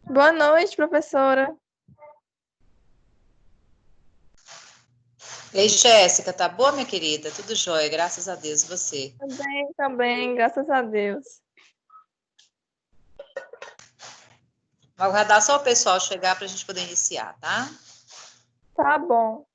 Boa noite, professora. Ei, Jéssica, tá boa, minha querida? Tudo jóia, graças a Deus, e você? Também, graças a Deus. Vou aguardar só o pessoal chegar para a gente poder iniciar, tá? Tá bom.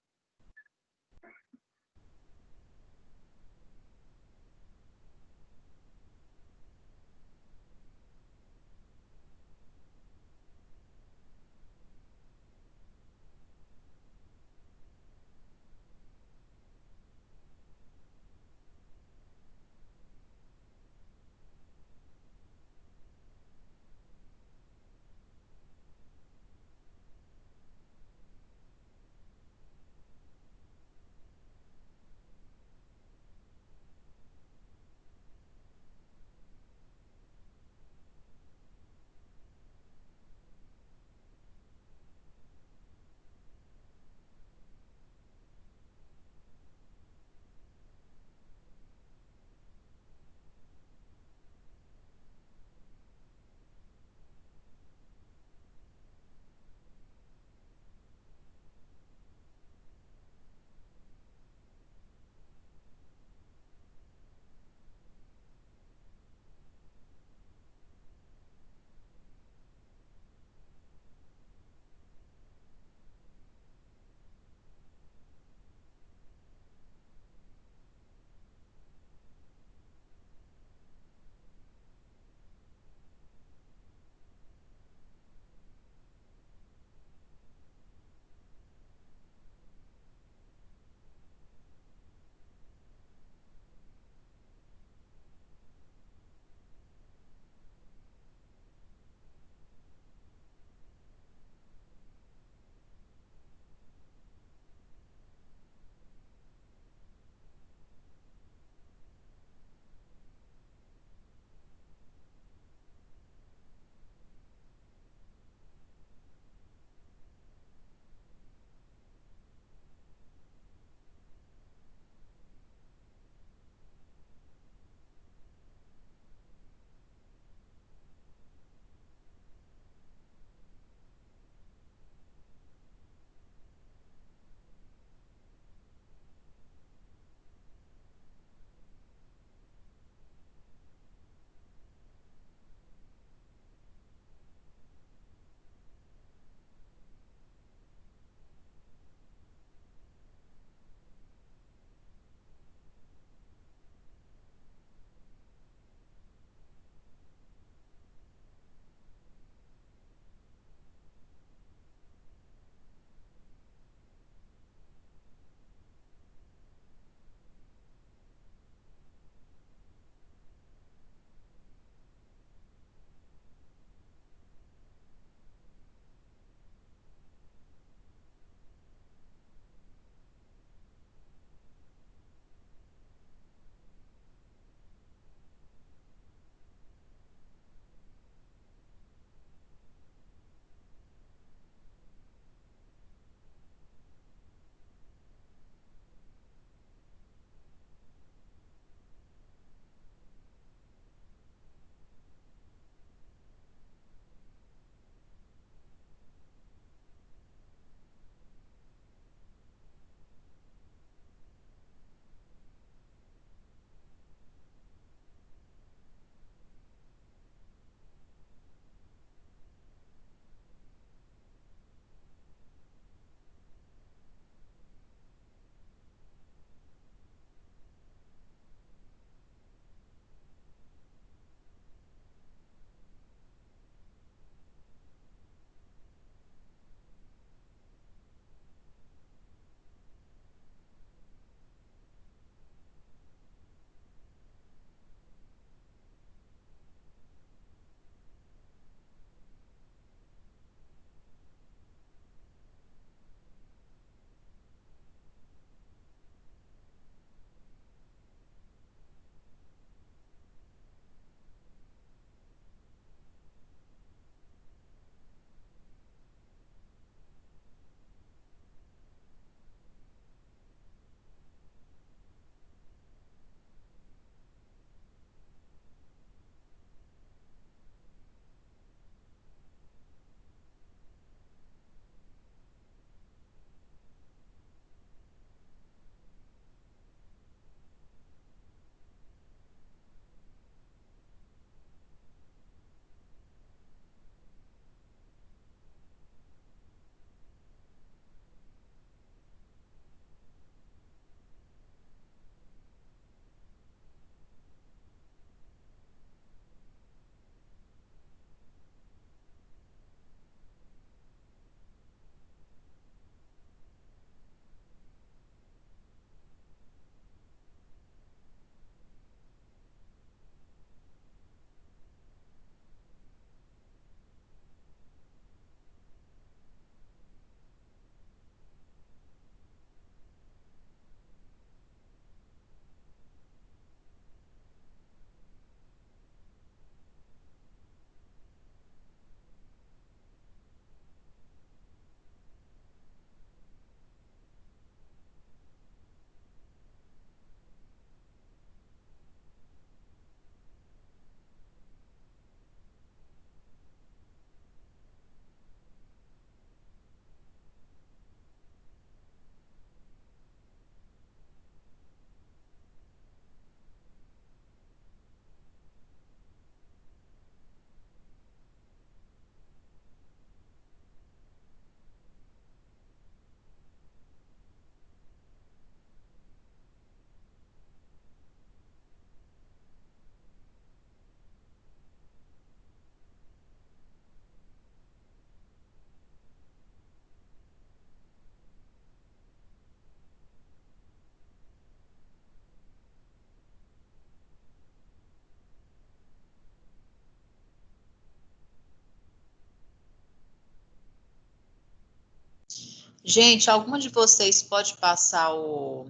Gente, alguma de vocês pode passar o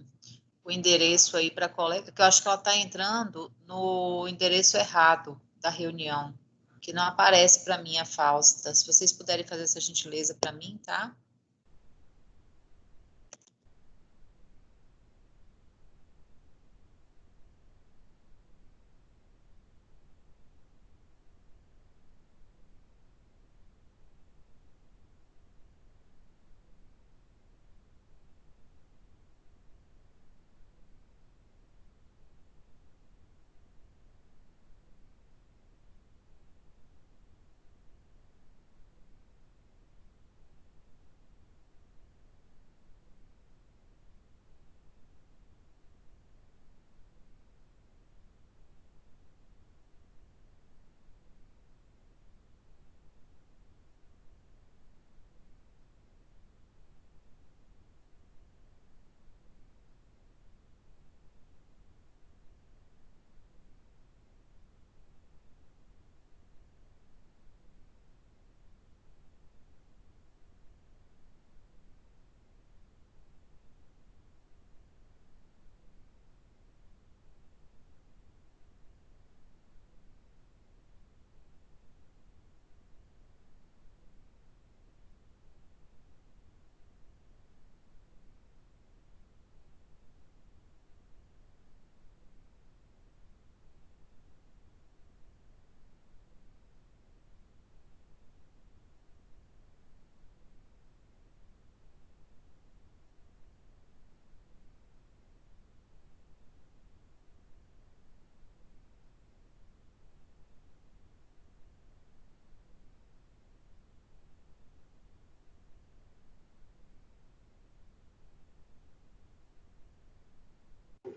endereço aí para a colega, que eu acho que ela está entrando no endereço errado da reunião, que não aparece para mim a Fausta. Se vocês puderem fazer essa gentileza para mim, tá?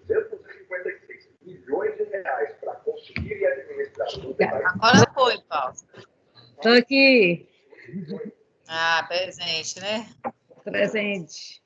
R$ 256 milhões para conseguir e administrar. Agora foi, Paulo. Estou aqui, Ah, presente, né? presente.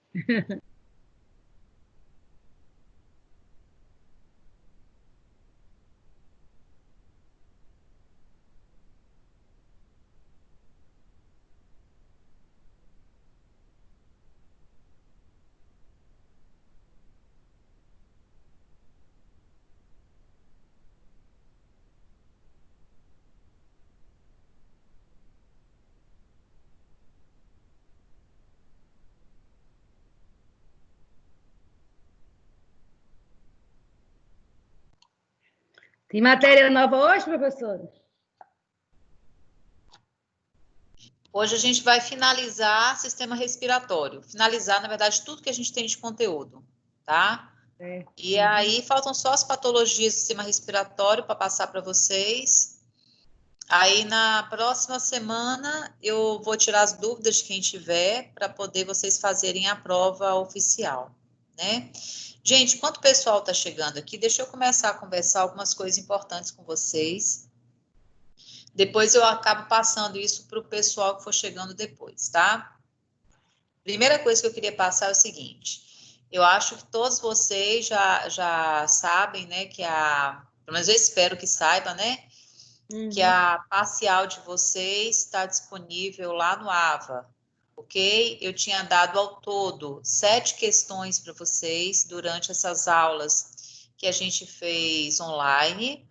Tem matéria nova hoje, professora? Hoje a gente vai finalizar sistema respiratório. Finalizar, na verdade, tudo que a gente tem de conteúdo, tá? É. E aí faltam só as patologias do sistema respiratório para passar para vocês. Aí na próxima semana eu vou tirar as dúvidas de quem tiver para poder vocês fazerem a prova oficial, né? Gente, enquanto o pessoal está chegando aqui, deixa eu começar a conversar algumas coisas importantes com vocês. Depois eu acabo passando isso para o pessoal que for chegando depois, tá? Primeira coisa que eu queria passar é o seguinte: eu acho que todos vocês já sabem, né, pelo menos eu espero que saiba, né, que a parcial de vocês está disponível lá no AVA, ok? Eu tinha dado ao todo 7 questões para vocês durante essas aulas que a gente fez online.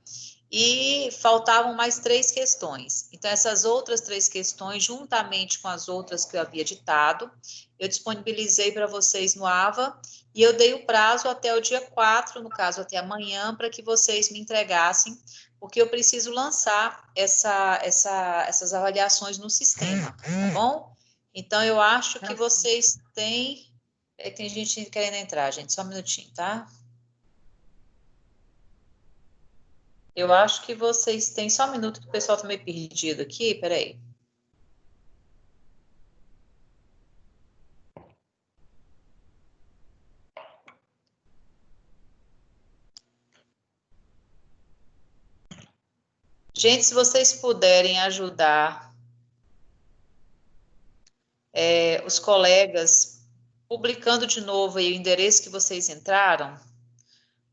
E faltavam mais 3 questões. Então, essas outras 3 questões, juntamente com as outras que eu havia ditado, eu disponibilizei para vocês no AVA e eu dei o prazo até o dia 4, no caso, até amanhã, para que vocês me entregassem, porque eu preciso lançar essas avaliações no sistema, tá bom? Então, eu acho que vocês têm... Tem gente querendo entrar, gente, só um minutinho, tá? Eu acho que vocês têm só um minuto que o pessoal está meio perdido aqui. Peraí. Gente, se vocês puderem ajudar os colegas publicando de novo aí o endereço que vocês entraram,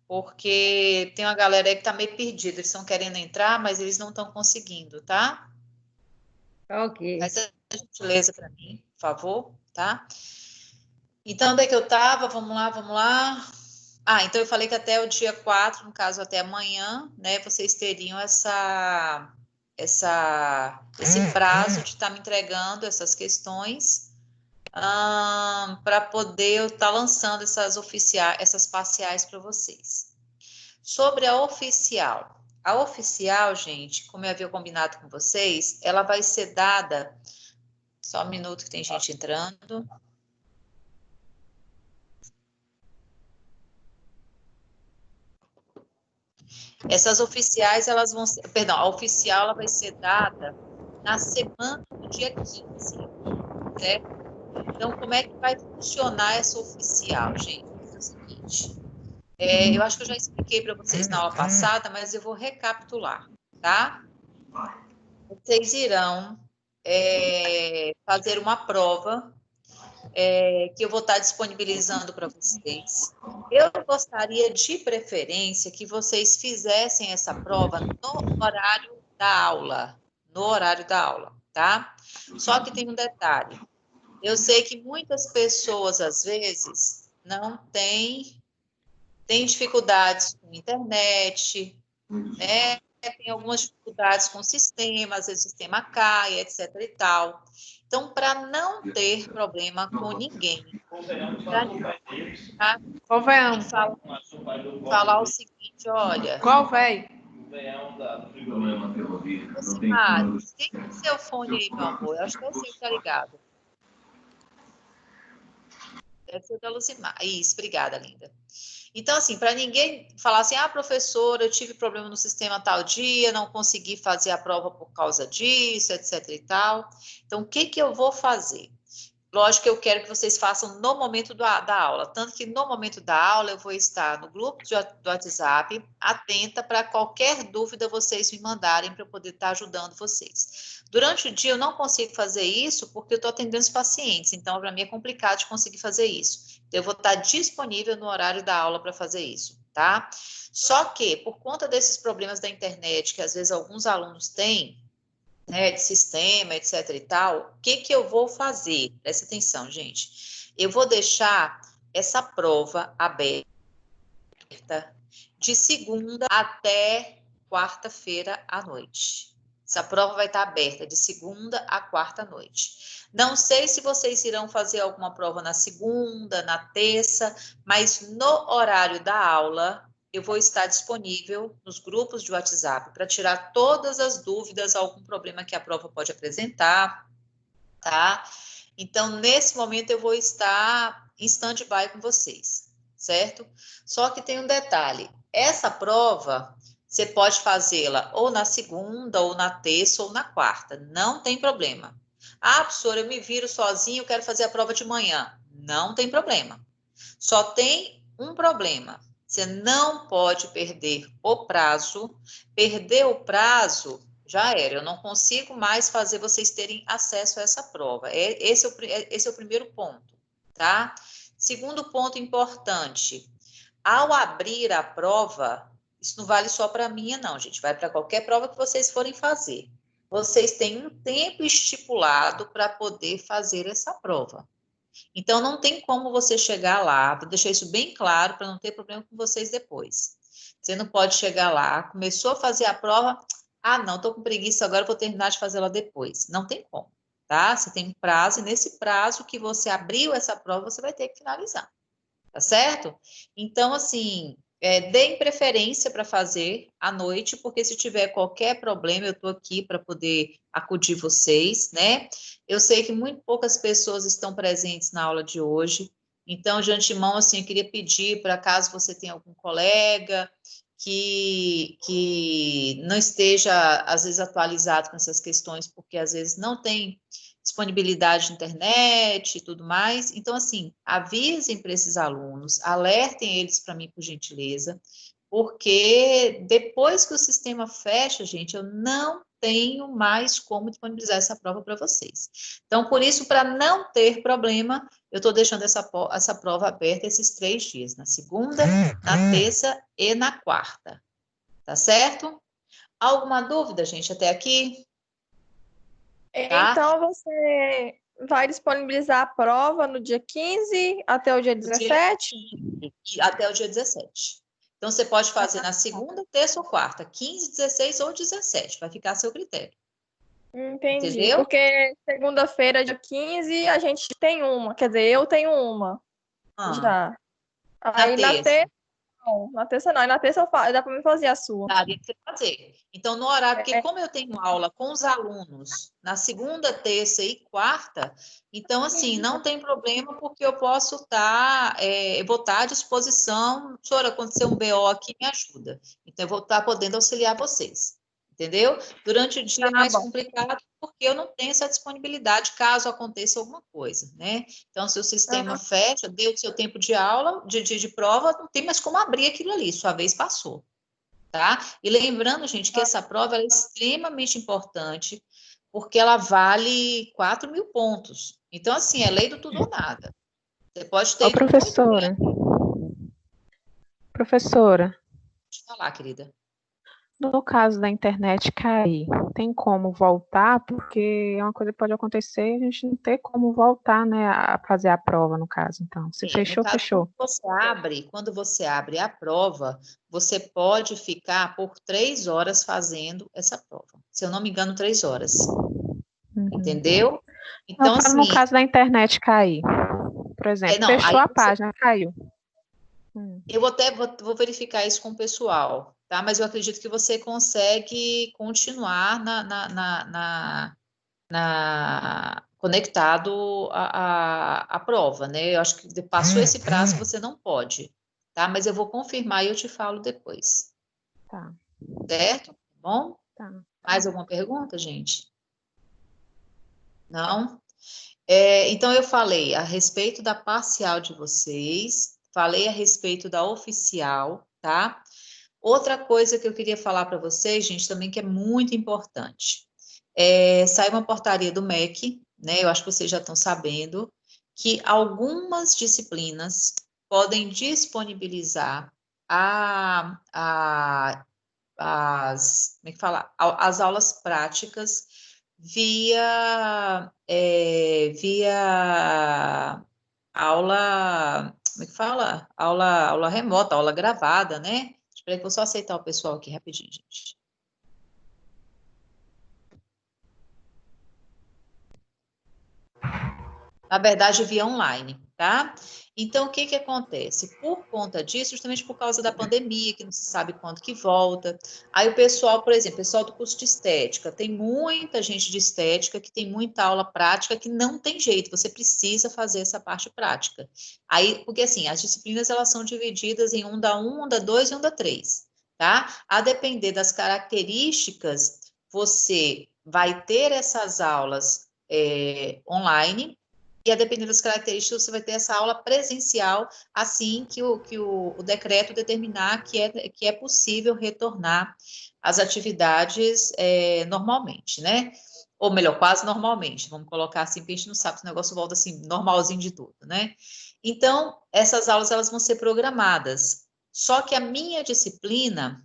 porque tem uma galera aí que está meio perdida. Eles estão querendo entrar, mas eles não estão conseguindo, tá? Ok. Faz a gentileza para mim, por favor, tá? Então, onde é que eu estava? Vamos lá, vamos lá. Ah, então eu falei que até o dia 4, no caso até amanhã, né, vocês teriam esse prazo de estar me entregando essas questões para poder eu estar lançando essas parciais para vocês. Sobre a oficial, gente, como eu havia combinado com vocês, ela vai ser dada. Só um minuto que tem gente entrando. Essas oficiais, elas vão ser, perdão, a oficial ela vai ser dada na semana do dia 15, certo? Então, como é que vai funcionar essa oficial, gente? É o seguinte, eu acho que eu já expliquei para vocês na aula passada, mas eu vou recapitular, tá? Vocês irão fazer uma prova que eu vou estar disponibilizando para vocês. Eu gostaria, de preferência, que vocês fizessem essa prova no horário da aula. No horário da aula, tá? Só que tem um detalhe. Eu sei que muitas pessoas, às vezes, não têm dificuldades com internet, né? Tem algumas dificuldades com o sistema, às vezes o sistema cai, etc e tal. Então, para não ter problema com ninguém, tá? Qual véi? Falar o seguinte, olha, Qual véi? Lucimar, desliga o seu fone aí, meu amor. Eu acho que é o seu que tá ligado. Deve ser da Lucimar. Isso, obrigada, linda. Então, assim, para ninguém falar assim, professora, eu tive problema no sistema tal dia, não consegui fazer a prova por causa disso, etc e tal. Então, o que que eu vou fazer? Lógico que eu quero que vocês façam no momento da aula, tanto que no momento da aula eu vou estar no grupo do WhatsApp, atenta para qualquer dúvida vocês me mandarem para eu poder estar ajudando vocês. Durante o dia eu não consigo fazer isso porque eu estou atendendo os pacientes, então para mim é complicado de conseguir fazer isso. Eu vou estar disponível no horário da aula para fazer isso, tá? Só que, por conta desses problemas da internet que às vezes alguns alunos têm, né, de sistema, etc e tal, o que que eu vou fazer? Presta atenção, gente. Eu vou deixar essa prova aberta de segunda até quarta-feira à noite. Essa prova vai estar aberta de segunda a quarta à noite. Não sei se vocês irão fazer alguma prova na segunda, na terça, mas no horário da aula, eu vou estar disponível nos grupos de WhatsApp para tirar todas as dúvidas, algum problema que a prova pode apresentar, tá? Então, nesse momento, eu vou estar em stand-by com vocês, certo? Só que tem um detalhe, essa prova, você pode fazê-la ou na segunda, ou na terça, ou na quarta, não tem problema. Professora, eu me viro sozinho, quero fazer a prova de manhã, não tem problema. Só tem um problema, você não pode perder o prazo. Perder o prazo, já era, eu não consigo mais fazer vocês terem acesso a essa prova. Esse é o primeiro ponto, tá? Segundo ponto importante, ao abrir a prova, isso não vale só para a minha, não, gente, vai para qualquer prova que vocês forem fazer. Vocês têm um tempo estipulado para poder fazer essa prova. Então, não tem como você chegar lá, vou deixar isso bem claro para não ter problema com vocês depois. Você não pode chegar lá, começou a fazer a prova, não, estou com preguiça agora, vou terminar de fazer ela depois. Não tem como, tá? Você tem um prazo, e nesse prazo que você abriu essa prova, você vai ter que finalizar, tá certo? Então, assim, deem preferência para fazer à noite, porque se tiver qualquer problema, eu estou aqui para poder acudir vocês, né? Eu sei que muito poucas pessoas estão presentes na aula de hoje, então, de antemão, assim, eu queria pedir para caso você tenha algum colega que não esteja, às vezes, atualizado com essas questões, porque às vezes não tem disponibilidade de internet e tudo mais. Então, assim, avisem para esses alunos, alertem eles para mim, por gentileza, porque depois que o sistema fecha, gente, eu não tenho mais como disponibilizar essa prova para vocês. Então, por isso, para não ter problema, eu estou deixando essa prova aberta esses 3 dias, na segunda, na terça e na quarta. Tá certo? Alguma dúvida, gente, até aqui? Tá? Então, vai disponibilizar a prova no dia 15 até o dia No dia 17? 15 e até o dia 17. Então, você pode fazer na segunda, terça ou quarta, 15, 16 ou 17, vai ficar a seu critério. Entendi. Entendeu? Porque segunda-feira, dia 15, a gente tem uma. Quer dizer, eu tenho uma Ah, já. na Aí na terça. terça, não. Na terça não. Aí na terça dá para mim fazer a sua. Daria para você fazer. Então, no horário, porque É, como eu tenho aula com os alunos na segunda, terça e quarta, então, assim, não tem problema, porque eu posso estar, eu vou estar à disposição, senhora, aconteceu um BO aqui, me ajuda. Então, eu vou estar podendo auxiliar vocês, entendeu? Durante o dia é tá mais bom. complicado, porque eu não tenho essa disponibilidade, caso aconteça alguma coisa, né? Então, se o sistema Ah, fecha, deu o seu tempo de aula, de prova, não tem mais como abrir aquilo ali, sua vez passou. Tá? E lembrando, gente, que essa prova ela é extremamente importante, porque ela vale 4.000 pontos. Então, assim, é lei do tudo ou nada. Você pode ter Ô, ido muito bem. professora, Deixa eu falar, querida. no caso da internet cair, tem como voltar? Porque é uma coisa que pode acontecer e a gente não ter como voltar, né, a fazer a prova, no caso. Então, se No fechou, caso, fechou. quando você abre a prova, você pode ficar por 3 horas fazendo essa prova. Se eu não me engano, 3 horas. Uhum. Entendeu? Eu Então, falo no assim, caso da internet cair. Por exemplo, não, fechou aí a você página, caiu. eu até vou verificar isso com o pessoal, tá? Mas eu acredito que você consegue continuar conectado à prova, né? Eu acho que passou esse prazo, você não pode, tá? Mas eu vou confirmar e eu te falo depois, Tá, certo? Tá bom? tá. Mais alguma pergunta, gente? Não? Então, eu falei a respeito da parcial de vocês, falei a respeito da oficial, tá? Outra coisa que eu queria falar para vocês, gente, também que é muito importante. Saiu uma portaria do MEC, né? Eu acho que vocês já estão sabendo, que algumas disciplinas podem disponibilizar como é que fala? As aulas práticas via aula, como é que fala? Aula remota, aula gravada, né? Espera aí que eu vou só aceitar o pessoal aqui rapidinho, gente. Na verdade, via online, tá? Então, o que que acontece? Por conta disso, justamente por causa da pandemia, que não se sabe quando que volta, aí o pessoal, por exemplo, o pessoal do curso de estética, tem muita gente de estética que tem muita aula prática que não tem jeito, você precisa fazer essa parte prática. Aí, porque assim, as disciplinas, elas são divididas em onda 1, onda 2 e onda 3, tá? A depender das características, você vai ter essas aulas online, e a depender das características, você vai ter essa aula presencial assim que o decreto determinar que é possível retornar às atividades normalmente, né? Ou melhor, quase normalmente, vamos colocar assim, porque a gente não sabe se o negócio volta assim, normalzinho de tudo, né? Então, essas aulas, elas vão ser programadas. Só que a minha disciplina,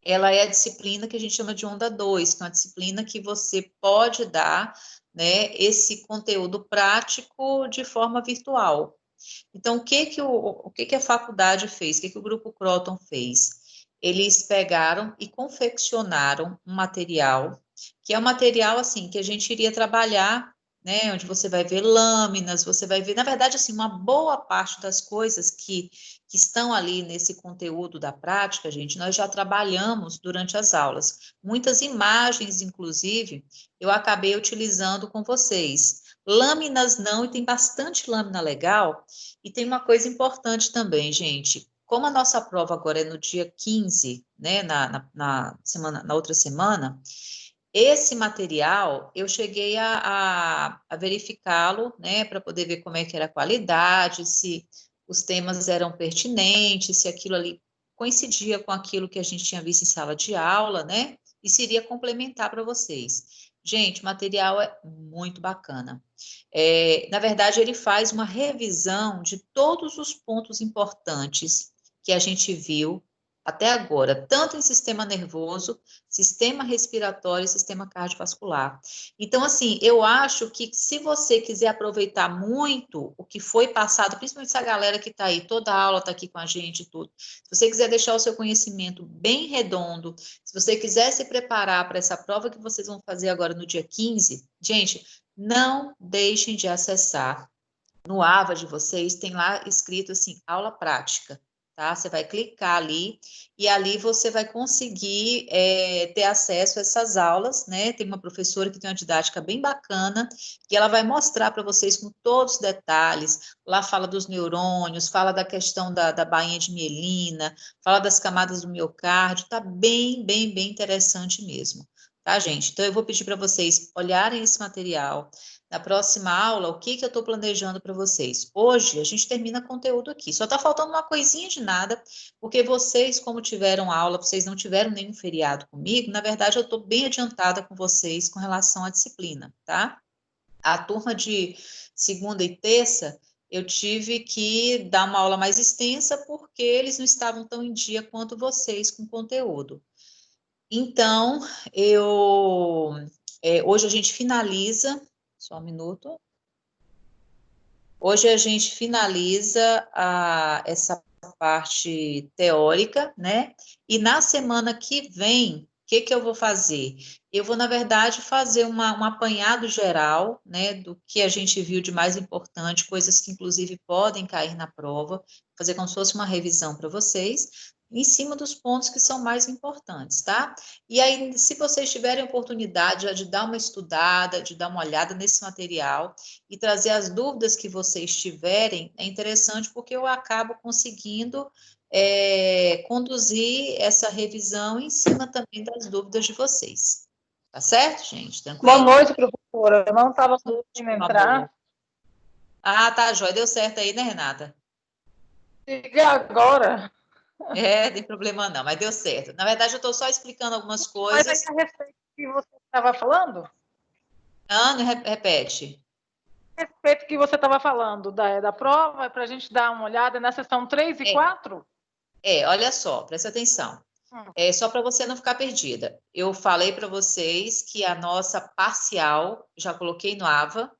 ela é a disciplina que a gente chama de onda 2, que é uma disciplina que você pode dar, né, esse conteúdo prático de forma virtual. Então, o que a faculdade fez? O que o Grupo Croton fez? Eles pegaram e confeccionaram um material, que é um material, assim, que a gente iria trabalhar, né, onde você vai ver lâminas, você vai ver, na verdade, assim, uma boa parte das coisas que estão ali nesse conteúdo da prática, gente, nós já trabalhamos durante as aulas. Muitas imagens, inclusive, eu acabei utilizando com vocês. Lâminas não, e tem bastante lâmina legal. E tem uma coisa importante também, gente. Como a nossa prova agora é no dia 15, né, na outra semana, esse material eu cheguei a verificá-lo, né, para poder ver como é que era a qualidade, se os temas eram pertinentes, se aquilo ali coincidia com aquilo que a gente tinha visto em sala de aula, né, e se iria complementar para vocês. Gente, o material é muito bacana. Na verdade, ele faz uma revisão de todos os pontos importantes que a gente viu até agora, tanto em sistema nervoso, sistema respiratório e sistema cardiovascular. Então, assim, eu acho que se você quiser aproveitar muito o que foi passado, principalmente essa galera que está aí, toda a aula está aqui com a gente e tudo, se você quiser deixar o seu conhecimento bem redondo, se você quiser se preparar para essa prova que vocês vão fazer agora no dia 15, gente, não deixem de acessar. No AVA de vocês, tem lá escrito assim, aula prática. Tá? Você vai clicar ali e ali você vai conseguir ter acesso a essas aulas, né? Tem uma professora que tem uma didática bem bacana que ela vai mostrar para vocês com todos os detalhes. Lá fala dos neurônios, fala da questão da bainha de mielina, fala das camadas do miocárdio, tá bem, bem, bem interessante mesmo, tá, gente? Então eu vou pedir para vocês olharem esse material. Na próxima aula, o que eu estou planejando para vocês? Hoje, a gente termina conteúdo aqui. Só está faltando uma coisinha de nada, porque vocês, como tiveram aula, vocês não tiveram nenhum feriado comigo, na verdade, eu estou bem adiantada com vocês com relação à disciplina, tá? A turma de segunda e terça, eu tive que dar uma aula mais extensa, porque eles não estavam tão em dia quanto vocês com conteúdo. Então, hoje a gente finaliza... Só um minuto. Hoje a gente finaliza essa parte teórica, né? E na semana que vem, o que eu vou fazer? Eu vou, na verdade, fazer um apanhado geral, né? Do que a gente viu de mais importante, coisas que, inclusive, podem cair na prova, fazer como se fosse uma revisão para vocês, em cima dos pontos que são mais importantes, tá? E aí, se vocês tiverem oportunidade já de dar uma estudada, de dar uma olhada nesse material e trazer as dúvidas que vocês tiverem, é interessante porque eu acabo conseguindo conduzir essa revisão em cima também das dúvidas de vocês. Tá certo, gente? Tranquilo? Boa noite, professora. Eu não estava conseguindo entrar. Ah, tá, joia. Deu certo aí, né, Renata? Diga agora. Tem problema não, mas deu certo. Na verdade, eu estou só explicando algumas coisas. Mas aí, a respeito do que você estava falando? Ana, repete. A respeito do que você estava falando da prova, para a gente dar uma olhada na sessão 3 e 4? Olha só, presta atenção. Só para você não ficar perdida. Eu falei para vocês que a nossa parcial, já coloquei no AVA,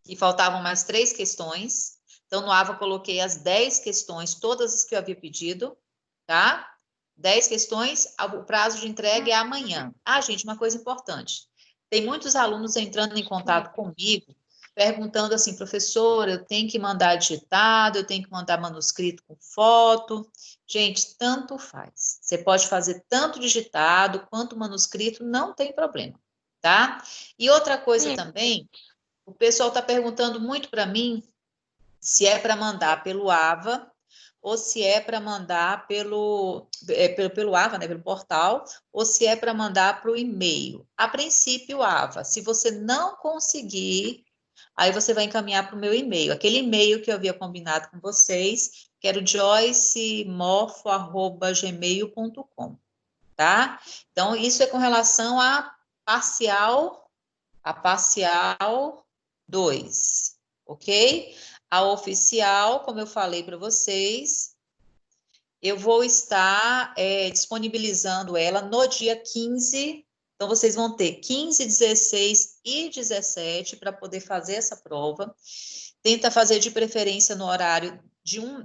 e faltavam mais 3 questões. Então, no AVA, coloquei as 10 questões, todas as que eu havia pedido, tá? 10 questões, o prazo de entrega é amanhã. Ah, gente, uma coisa importante. Tem muitos alunos entrando em contato comigo, perguntando assim, professora, eu tenho que mandar digitado, eu tenho que mandar manuscrito com foto. Gente, tanto faz. Você pode fazer tanto digitado quanto manuscrito, não tem problema, tá? E outra coisa também, o pessoal está perguntando muito para mim se é para mandar pelo AVA ou se é para mandar pelo AVA, né, pelo portal, ou se é para mandar para o e-mail. A princípio, AVA. Se você não conseguir, aí você vai encaminhar para o meu e-mail. Aquele e-mail que eu havia combinado com vocês, que era o joycemorfo@gmail.com, tá? Então, isso é com relação à parcial 2, ok? A oficial, como eu falei para vocês, eu vou estar disponibilizando ela no dia 15. Então, vocês vão ter 15, 16 e 17 para poder fazer essa prova. Tenta fazer de preferência no horário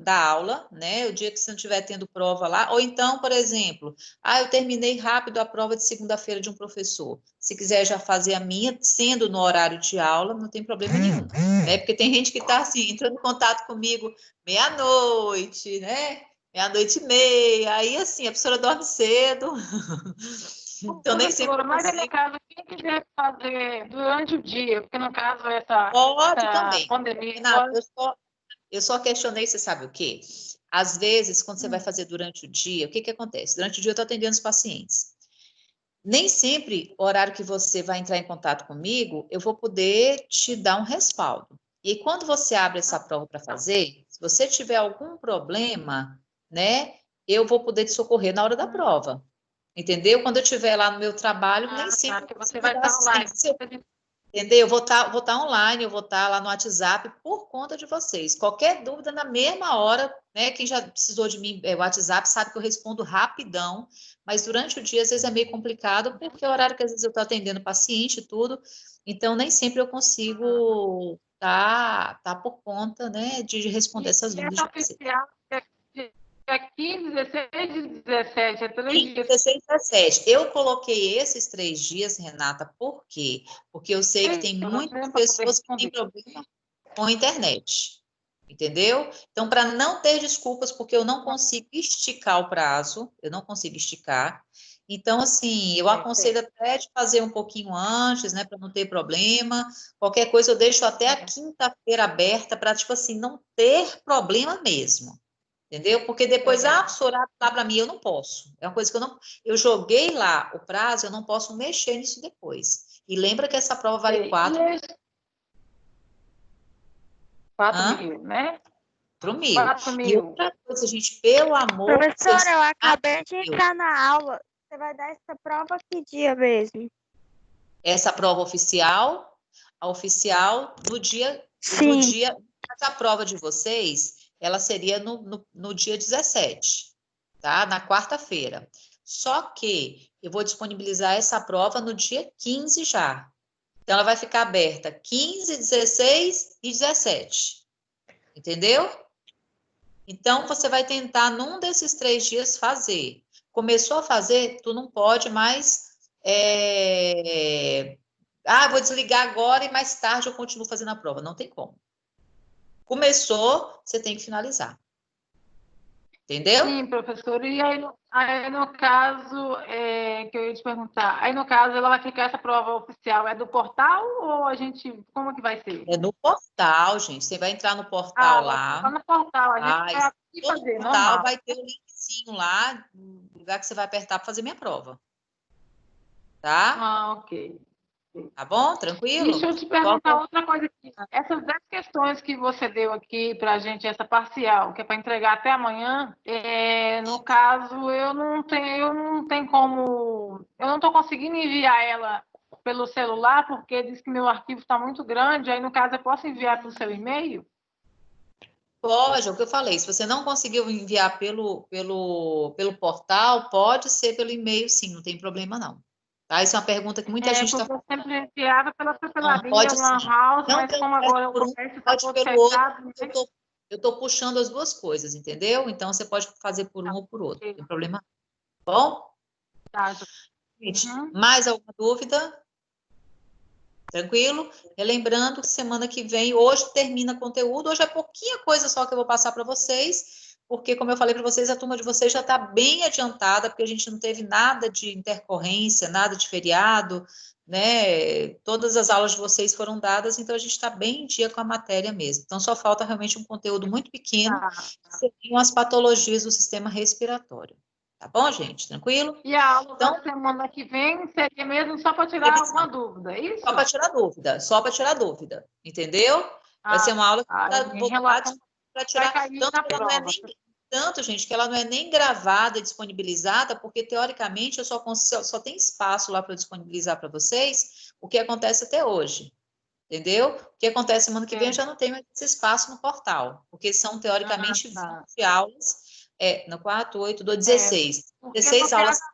da aula, né? O dia que você não estiver tendo prova lá. Ou então, por exemplo, eu terminei rápido a prova de segunda-feira de um professor. Se quiser já fazer a minha, sendo no horário de aula, não tem problema nenhum. Né? Porque tem gente que está assim, entrando em contato comigo meia-noite, né? 00:30, aí assim, a professora dorme cedo. Então, nem sempre. Mas no caso, quem quiser fazer durante o dia, porque no caso essa também. Pandemia. Renata, eu só questionei, você sabe o quê? Às vezes, quando você vai fazer durante o dia, o que acontece? Durante o dia eu estou atendendo os pacientes. Nem sempre, o horário que você vai entrar em contato comigo, eu vou poder te dar um respaldo. E quando você abre essa prova para fazer, se você tiver algum problema, né, eu vou poder te socorrer na hora da prova. Entendeu? Quando eu estiver lá no meu trabalho, nem sempre você vai estar online. Entendeu? Eu vou tá online, eu vou estar lá no WhatsApp por conta de vocês. Qualquer dúvida, na mesma hora, né? Quem já precisou de mim, o WhatsApp, sabe que eu respondo rapidão, mas durante o dia, às vezes, é meio complicado, porque é o horário que às vezes eu estou atendendo paciente e tudo, então nem sempre eu consigo tá por conta, né, de responder essas E dúvidas essa de vocês. oficial é 15, 16 e 17, é 3 15, dias. 16, 17. Eu coloquei esses 3 dias, Renata, por quê? Porque eu sei que tem muitas Para poder pessoas que têm responder. problema com a internet, entendeu? Então, para não ter desculpas, porque eu não consigo esticar o prazo, eu não consigo esticar. Então, assim, eu aconselho até de fazer um pouquinho antes, né, para não ter problema. Qualquer coisa eu deixo até a quinta-feira aberta para, tipo assim, não ter problema mesmo. Entendeu? Porque depois, professora, lá para mim, eu não posso. É uma coisa que eu joguei lá o prazo, eu não posso mexer nisso depois. E lembra que essa prova vale 4 mil, né? 4.000. 4 E mil. outra coisa, gente, pelo amor de Deus. Professora, eu acabei de entrar na aula. Você vai dar essa prova que dia mesmo? Essa prova oficial, a oficial no dia, Sim. mas a prova de vocês, ela seria no dia 17, tá? Na quarta-feira. Só que eu vou disponibilizar essa prova no dia 15 já. Então, ela vai ficar aberta 15, 16 e 17. Entendeu? Então, você vai tentar, num desses 3 dias, fazer. Começou a fazer, tu não pode mais... vou desligar agora e mais tarde eu continuo fazendo a prova. Não tem como. Começou, você tem que finalizar. Entendeu? Sim, professora. E aí no caso, que eu ia te perguntar, aí no caso ela vai ficar essa prova oficial, é do portal ou a gente, como que vai ser? É no portal, gente. Você vai entrar no portal lá. Vai no portal, a gente vai aqui No fazer, portal normal. vai ter um linkzinho lá, no lugar que você vai apertar para fazer minha prova. Tá? Ok. Tá bom? Tranquilo? Deixa eu te perguntar outra coisa aqui. Essas 10 questões que você deu aqui para a gente, essa parcial, que é para entregar até amanhã, no caso, eu não tenho como. Eu não estou conseguindo enviar ela pelo celular, porque diz que meu arquivo está muito grande. Aí, no caso, eu posso enviar para o seu e-mail? Pode, é o que eu falei. Se você não conseguiu enviar pelo portal, pode ser pelo e-mail, sim, não tem problema não. Tá? Isso é uma pergunta que muita gente está Porque eu sempre enviava pela Não, papelaria, pode One sim. House, Não mas pelo como agora o por um, comércio está pode todo pelo outro. fechado, né? Eu tô puxando as duas coisas, entendeu? Então, você pode fazer por um ou por outro, não Ok. tem problema. Bom? Tá. Gente, Uhum. mais alguma dúvida? Tranquilo? Relembrando que semana que vem, hoje termina conteúdo, hoje é pouquinha coisa só que eu vou passar para vocês, porque, como eu falei para vocês, a turma de vocês já está bem adiantada, porque a gente não teve nada de intercorrência, nada de feriado, né? Todas as aulas de vocês foram dadas, então a gente está bem em dia com a matéria mesmo. Então, só falta realmente um conteúdo muito pequeno, que seriam as patologias do sistema respiratório. Tá bom, gente? Tranquilo? E a aula Então, da semana que vem seria mesmo só para tirar alguma dúvida, é isso? só para tirar dúvida, entendeu? Vai ser uma aula que está em voltada relação para vai tirar, cair tanto na que ela não é prova. nem, tanto, gente, que ela não é nem gravada e disponibilizada, porque teoricamente eu só tem espaço lá para disponibilizar para vocês o que acontece até hoje, entendeu? O que acontece semana que vem eu já não tenho mais esse espaço no portal, porque são teoricamente 20 aulas, no 4, 8, 12, 16. Porque 16 aulas. a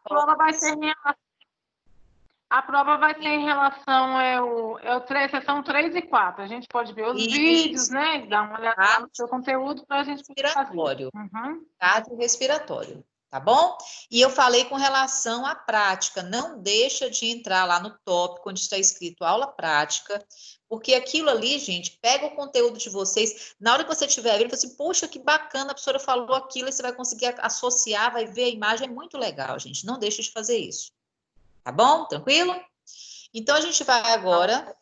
prova vai ser em relação sessão 3 e 4. A gente pode ver os vídeos, né? Dar uma olhada lá no seu conteúdo para a gente poder fazer. Cardiorrespiratório, tá bom? E eu falei com relação à prática, não deixa de entrar lá no tópico onde está escrito aula prática, porque aquilo ali, gente, pega o conteúdo de vocês, na hora que você estiver vendo, você assim, poxa, que bacana, a professora falou aquilo, e você vai conseguir associar, vai ver a imagem, é muito legal, gente, não deixa de fazer isso. Tá bom? Tranquilo? Então, a gente vai agora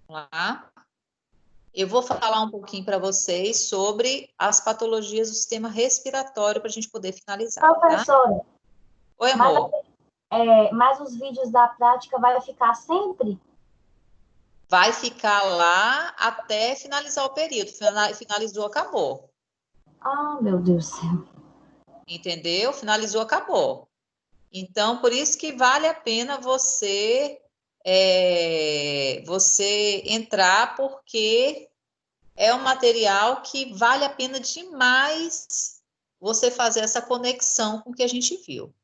lá. Eu vou falar um pouquinho para vocês sobre as patologias do sistema respiratório para a gente poder finalizar. Professora, tá? Oi, amor. Mas os vídeos da prática vai ficar sempre? Vai ficar lá até finalizar o período. Finalizou, acabou. Ah, meu Deus do céu. Entendeu? Finalizou, acabou. Então, por isso que vale a pena você você entrar, porque é um material que vale a pena demais você fazer essa conexão com o que a gente viu.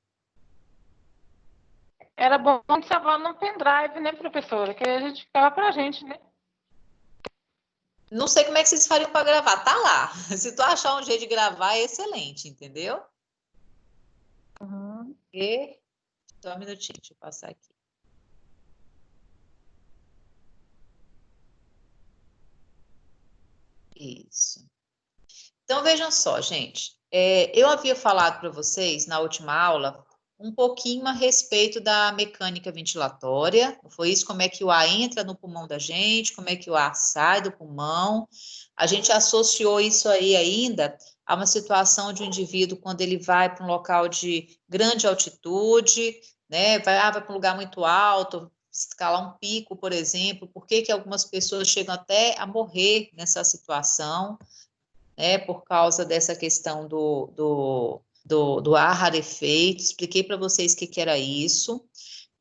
Era bom salvar no pendrive, né, professora? Que a gente ficava pra gente, né? Não sei como é que vocês fariam para gravar. Tá lá. Se tu achar um jeito de gravar, é excelente, entendeu? E... Só um minutinho, deixa eu passar aqui. Isso. Então, vejam só, gente. Eu havia falado para vocês, na última aula, um pouquinho a respeito da mecânica ventilatória. Foi isso, como é que o ar entra no pulmão da gente, como é que o ar sai do pulmão. A gente associou isso aí ainda a uma situação de um indivíduo quando ele vai para um local de grande altitude, né? Vai para um lugar muito alto, escalar um pico, por exemplo. Por que que algumas pessoas chegam até a morrer nessa situação, né? Por causa dessa questão do ar rarefeito. Expliquei para vocês o que era isso.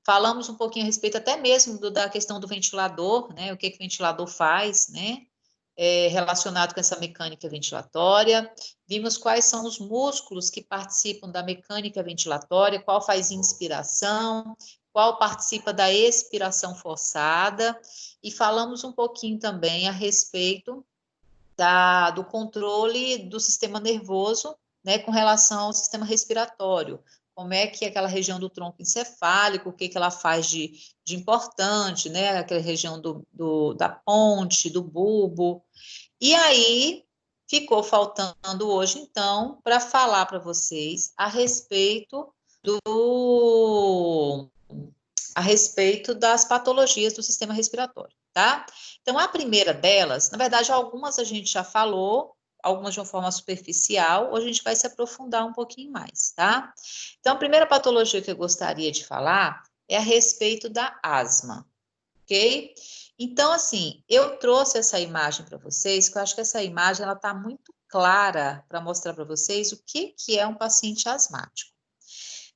Falamos um pouquinho a respeito até mesmo da questão do ventilador, né? O que o ventilador faz, né? Relacionado com essa mecânica ventilatória. Vimos quais são os músculos que participam da mecânica ventilatória, qual faz inspiração, qual participa da expiração forçada, e falamos um pouquinho também a respeito do controle do sistema nervoso, né, com relação ao sistema respiratório. Como é que aquela região do tronco encefálico, o que ela faz de importante, né, aquela região da ponte, do bulbo. E aí, ficou faltando hoje, então, para falar para vocês a respeito das patologias do sistema respiratório, tá? Então, a primeira delas, na verdade, algumas a gente já falou, algumas de uma forma superficial, hoje a gente vai se aprofundar um pouquinho mais, tá? Então, a primeira patologia que eu gostaria de falar é a respeito da asma, ok? Então, assim, eu trouxe essa imagem para vocês, que eu acho que essa imagem, ela tá muito clara para mostrar para vocês o que é um paciente asmático.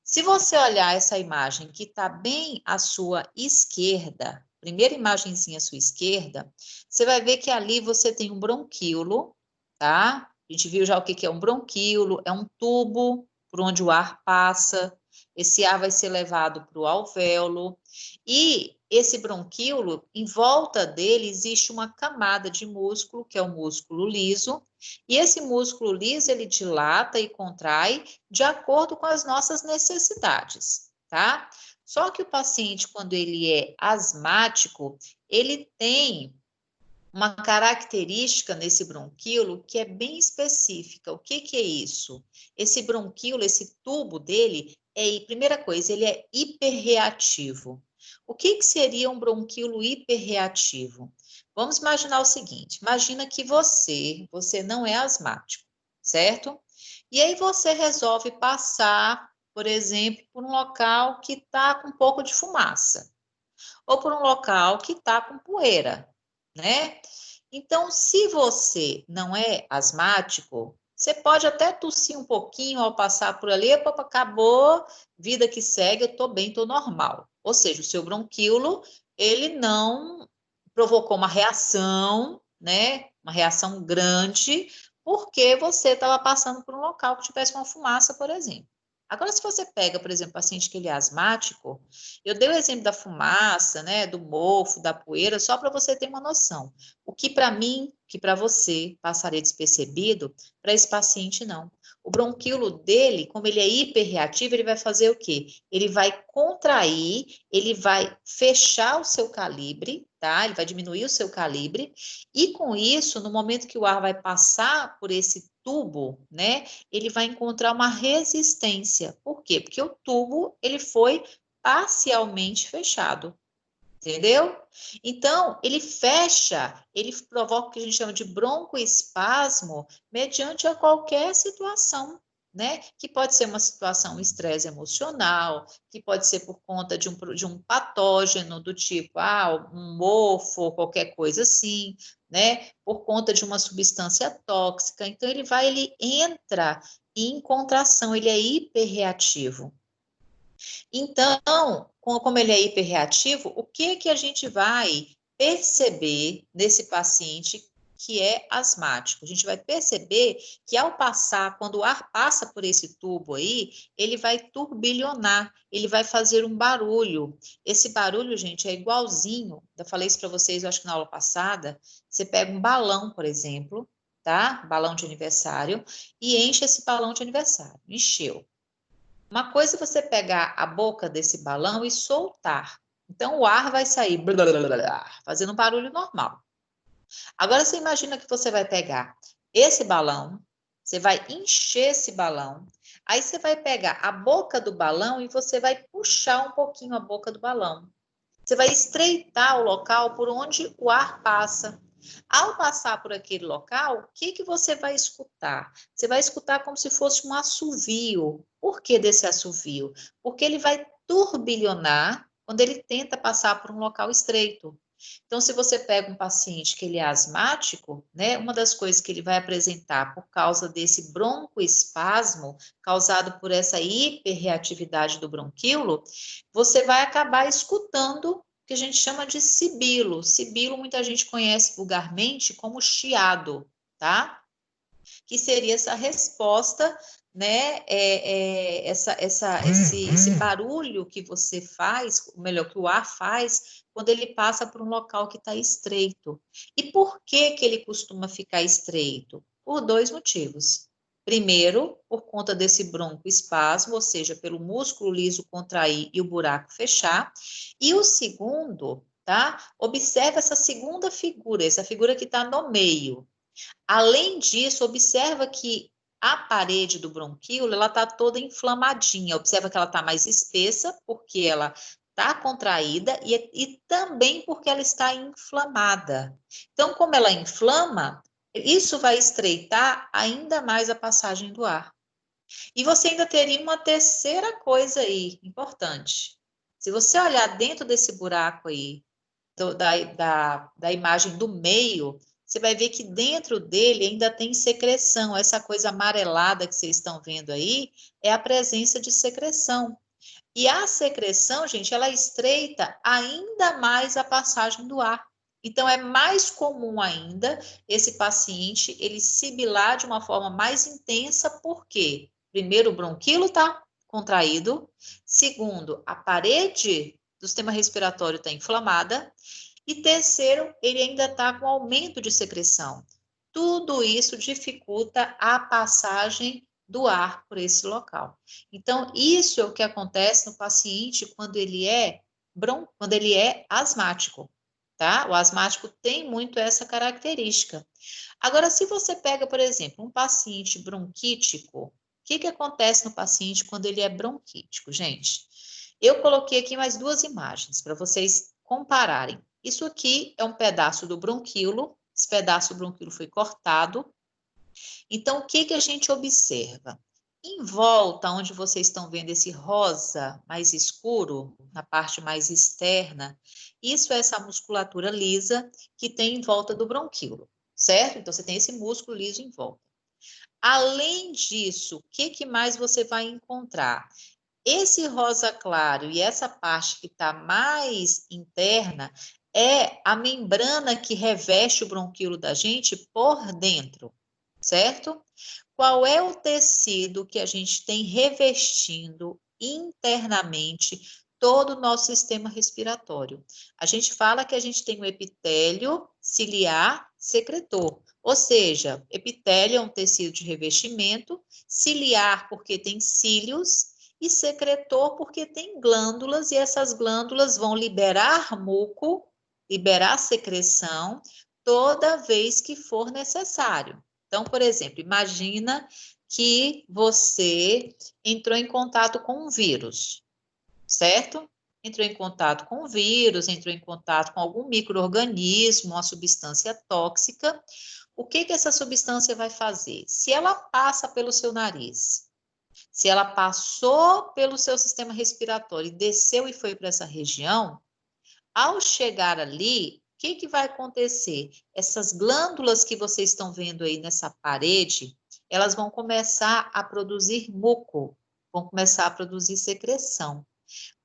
Se você olhar essa imagem que está bem à sua esquerda, primeira imagenzinha à sua esquerda, você vai ver que ali você tem um bronquíolo, tá? A gente viu já o que é um bronquíolo, é um tubo por onde o ar passa, esse ar vai ser levado para o alvéolo, e esse bronquíolo, em volta dele existe uma camada de músculo, que é o músculo liso, e esse músculo liso, ele dilata e contrai de acordo com as nossas necessidades, tá? Só que o paciente, quando ele é asmático, ele tem uma característica nesse bronquíolo que é bem específica. O que é isso? Esse bronquíolo, esse tubo dele, primeira coisa, ele é hiperreativo. O que seria um bronquíolo hiperreativo? Vamos imaginar o seguinte, imagina que você não é asmático, certo? E aí você resolve passar, por exemplo, por um local que está com um pouco de fumaça, ou por um local que está com poeira, né? Então, se você não é asmático, você pode até tossir um pouquinho ao passar por ali, acabou, vida que segue, eu estou bem, estou normal. Ou seja, o seu bronquíolo, ele não provocou uma reação, né? Uma reação grande, porque você estava passando por um local que tivesse uma fumaça, por exemplo. Agora, se você pega, por exemplo, paciente que ele é asmático, eu dei o exemplo da fumaça, né, do mofo, da poeira, só para você ter uma noção. O que para mim, que para você passaria despercebido, para esse paciente não. O bronquíolo dele, como ele é hiperreativo, ele vai fazer o quê? Ele vai contrair, ele vai fechar o seu calibre, tá? Ele vai diminuir o seu calibre, e com isso, no momento que o ar vai passar por esse tubo, né, ele vai encontrar uma resistência. Por quê? Porque o tubo, ele foi parcialmente fechado, entendeu? Então, ele fecha, ele provoca o que a gente chama de broncoespasmo mediante a qualquer situação, né? Que pode ser uma situação estresse emocional, que pode ser por conta de um patógeno do tipo, um mofo, qualquer coisa assim, né? Por conta de uma substância tóxica. Então, ele entra em contração, ele é hiperreativo. Então, como ele é hiperreativo, o que a gente vai perceber nesse paciente que é asmático? A gente vai perceber que ao passar, quando o ar passa por esse tubo aí, ele vai turbilhonar, ele vai fazer um barulho. Esse barulho, gente, é igualzinho, eu falei isso para vocês, eu acho que na aula passada, você pega um balão, por exemplo, tá? Balão de aniversário, e enche esse balão de aniversário, encheu. Uma coisa é você pegar a boca desse balão e soltar. Então, o ar vai sair blá, blá, blá, blá, fazendo um barulho normal. Agora, você imagina que você vai pegar esse balão, você vai encher esse balão, aí você vai pegar a boca do balão e você vai puxar um pouquinho a boca do balão. Você vai estreitar o local por onde o ar passa. Ao passar por aquele local, o que você vai escutar? Você vai escutar como se fosse um assovio. Por que desse assovio? Porque ele vai turbilhonar quando ele tenta passar por um local estreito. Então, se você pega um paciente que ele é asmático, né, uma das coisas que ele vai apresentar por causa desse broncoespasmo causado por essa hiperreatividade do bronquíolo, você vai acabar escutando o que a gente chama de sibilo. Sibilo muita gente conhece vulgarmente como chiado, tá? Que seria essa resposta, né, esse barulho que você faz, ou melhor, que o ar faz, quando ele passa por um local que está estreito. E por que ele costuma ficar estreito? Por dois motivos. Primeiro, por conta desse broncoespasmo, ou seja, pelo músculo liso contrair e o buraco fechar. E o segundo, tá? Observa essa segunda figura, essa figura que está no meio. Além disso, observa que a parede do bronquíolo, ela está toda inflamadinha. Observa que ela está mais espessa, porque ela está contraída e também porque ela está inflamada. Então, como ela inflama, isso vai estreitar ainda mais a passagem do ar. E você ainda teria uma terceira coisa aí, importante. Se você olhar dentro desse buraco aí, da imagem do meio, você vai ver que dentro dele ainda tem secreção. Essa coisa amarelada que vocês estão vendo aí é a presença de secreção. E a secreção, gente, ela estreita ainda mais a passagem do ar. Então, é mais comum ainda esse paciente, ele sibilar de uma forma mais intensa, porque, primeiro, o bronquíolo está contraído, segundo, a parede do sistema respiratório está inflamada, e terceiro, ele ainda está com aumento de secreção. Tudo isso dificulta a passagem do ar por esse local. Então, isso é o que acontece no paciente quando ele é asmático, tá? O asmático tem muito essa característica. Agora, se você pega, por exemplo, um paciente bronquítico, o que acontece no paciente quando ele é bronquítico, gente? Eu coloquei aqui mais duas imagens para vocês compararem. Isso aqui é um pedaço do bronquíolo, esse pedaço do bronquíolo foi cortado. Então, o que a gente observa? Em volta, onde vocês estão vendo esse rosa mais escuro, na parte mais externa, isso é essa musculatura lisa que tem em volta do bronquíolo, certo? Então, você tem esse músculo liso em volta. Além disso, o que mais você vai encontrar? Esse rosa claro e essa parte que está mais interna é a membrana que reveste o bronquíolo da gente por dentro, certo? Qual é o tecido que a gente tem revestindo internamente todo o nosso sistema respiratório? A gente fala que a gente tem o epitélio ciliar secretor, ou seja, epitélio é um tecido de revestimento, ciliar porque tem cílios, e secretor porque tem glândulas, e essas glândulas vão liberar muco, liberar secreção, toda vez que for necessário. Então, por exemplo, imagina que você entrou em contato com um vírus, certo? Entrou em contato com o vírus, entrou em contato com algum micro-organismo, uma substância tóxica. O que essa substância vai fazer? Se ela passa pelo seu nariz, se ela passou pelo seu sistema respiratório e desceu e foi para essa região, ao chegar ali, o que vai acontecer? Essas glândulas que vocês estão vendo aí nessa parede, elas vão começar a produzir muco, vão começar a produzir secreção.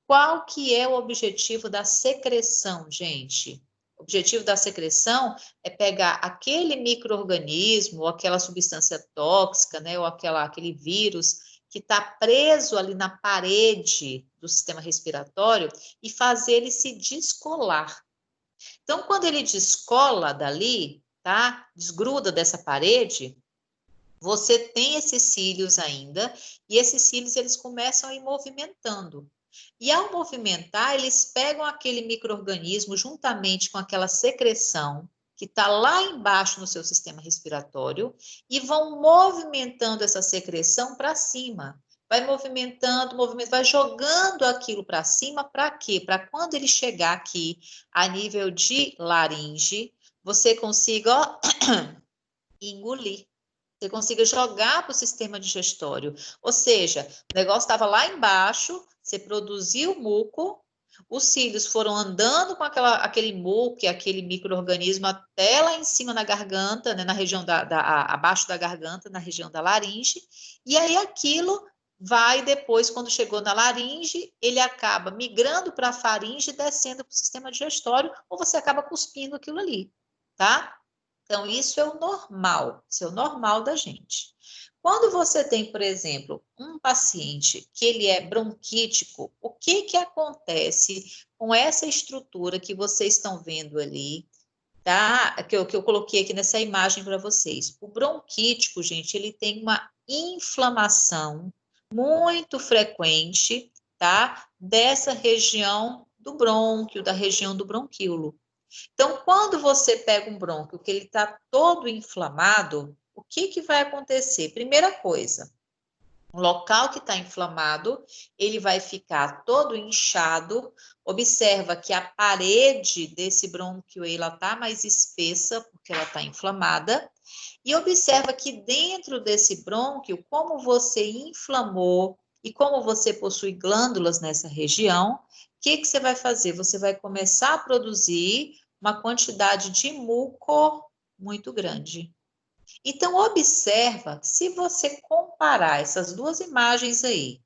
Qual que é o objetivo da secreção, gente? O objetivo da secreção é pegar aquele micro-organismo, ou aquela substância tóxica, né, ou aquele vírus que está preso ali na parede do sistema respiratório e fazer ele se descolar. Então, quando ele descola dali, tá? Desgruda dessa parede, você tem esses cílios ainda, e esses cílios eles começam a ir movimentando. E ao movimentar, eles pegam aquele micro-organismo juntamente com aquela secreção que está lá embaixo no seu sistema respiratório e vão movimentando essa secreção para cima. Vai movimentando, vai jogando aquilo para cima, para quê? Para quando ele chegar aqui a nível de laringe, você consiga, ó, engolir. Você consiga jogar para o sistema digestório. Ou seja, o negócio estava lá embaixo, você produziu muco, os cílios foram andando com aquele muco, aquele micro-organismo até lá em cima na garganta, né, na região abaixo da garganta, na região da laringe, e aí aquilo vai depois, quando chegou na laringe, ele acaba migrando para a faringe e descendo para o sistema digestório, ou você acaba cuspindo aquilo ali, tá? Então, isso é o normal da gente. Quando você tem, por exemplo, um paciente que ele é bronquítico, o que acontece com essa estrutura que vocês estão vendo ali, tá? Que eu coloquei aqui nessa imagem para vocês. O bronquítico, gente, ele tem uma inflamação muito frequente, tá? Dessa região do brônquio, da região do bronquíolo. Então, quando você pega um brônquio que ele está todo inflamado, o que vai acontecer? Primeira coisa, o local que está inflamado, ele vai ficar todo inchado. Observa que a parede desse brônquio ela está mais espessa, porque ela está inflamada. E observa que dentro desse brônquio, como você inflamou e como você possui glândulas nessa região, o que você vai fazer? Você vai começar a produzir uma quantidade de muco muito grande. Então, observa, se você comparar essas duas imagens aí,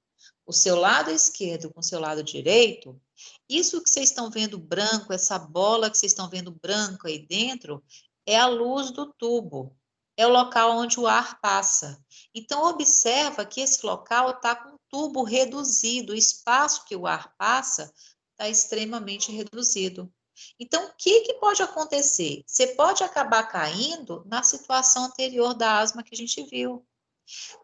o seu lado esquerdo com o seu lado direito, isso que vocês estão vendo branco, essa bola que vocês estão vendo branco aí dentro, é a luz do tubo, é o local onde o ar passa. Então, observa que esse local está com o tubo reduzido, o espaço que o ar passa está extremamente reduzido. Então, o que pode acontecer? Você pode acabar caindo na situação anterior da asma que a gente viu.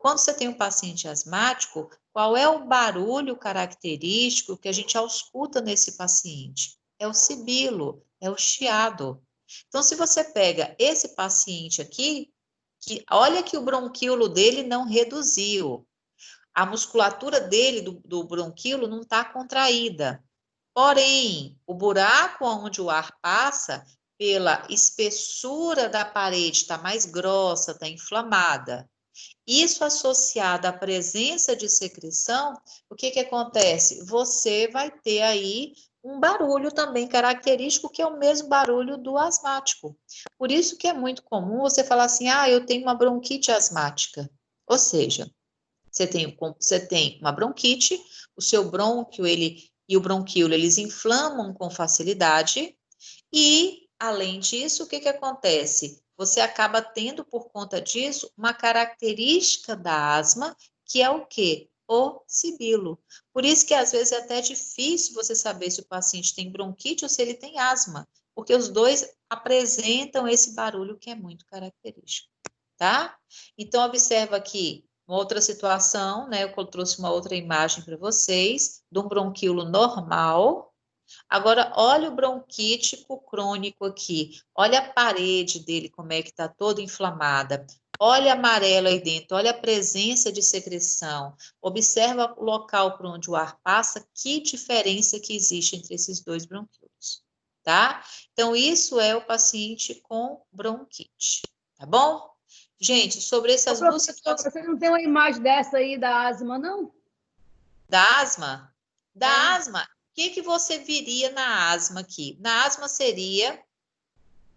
Quando você tem um paciente asmático, qual é o barulho característico que a gente ausculta nesse paciente? É o sibilo, é o chiado. Então, se você pega esse paciente aqui, olha que o bronquíolo dele não reduziu. A musculatura dele, do bronquíolo, não está contraída. Porém, o buraco onde o ar passa, pela espessura da parede, está mais grossa, está inflamada. Isso associado à presença de secreção, o que acontece? Você vai ter aí um barulho também característico, que é o mesmo barulho do asmático. Por isso que é muito comum você falar assim, eu tenho uma bronquite asmática. Ou seja, você tem uma bronquite, o seu brônquio, e o bronquíolo, eles inflamam com facilidade e, além disso, o que acontece? Você acaba tendo, por conta disso, uma característica da asma, que é o quê? O sibilo. Por isso que, às vezes, é até difícil você saber se o paciente tem bronquite ou se ele tem asma, porque os dois apresentam esse barulho que é muito característico, tá? Então, observa aqui, uma outra situação, né? Eu trouxe uma outra imagem para vocês, de um bronquíolo normal. Agora, olha o bronquítico crônico aqui. Olha a parede dele, como é que está toda inflamada. Olha amarelo aí dentro, olha a presença de secreção. Observa o local por onde o ar passa, que diferença que existe entre esses dois bronquíolos, tá? Então, isso é o paciente com bronquite, tá bom? Gente, sobre essas duas situações... Você não tem uma imagem dessa aí da asma, não? Da asma? Da asma, o que você viria na asma aqui? Na asma seria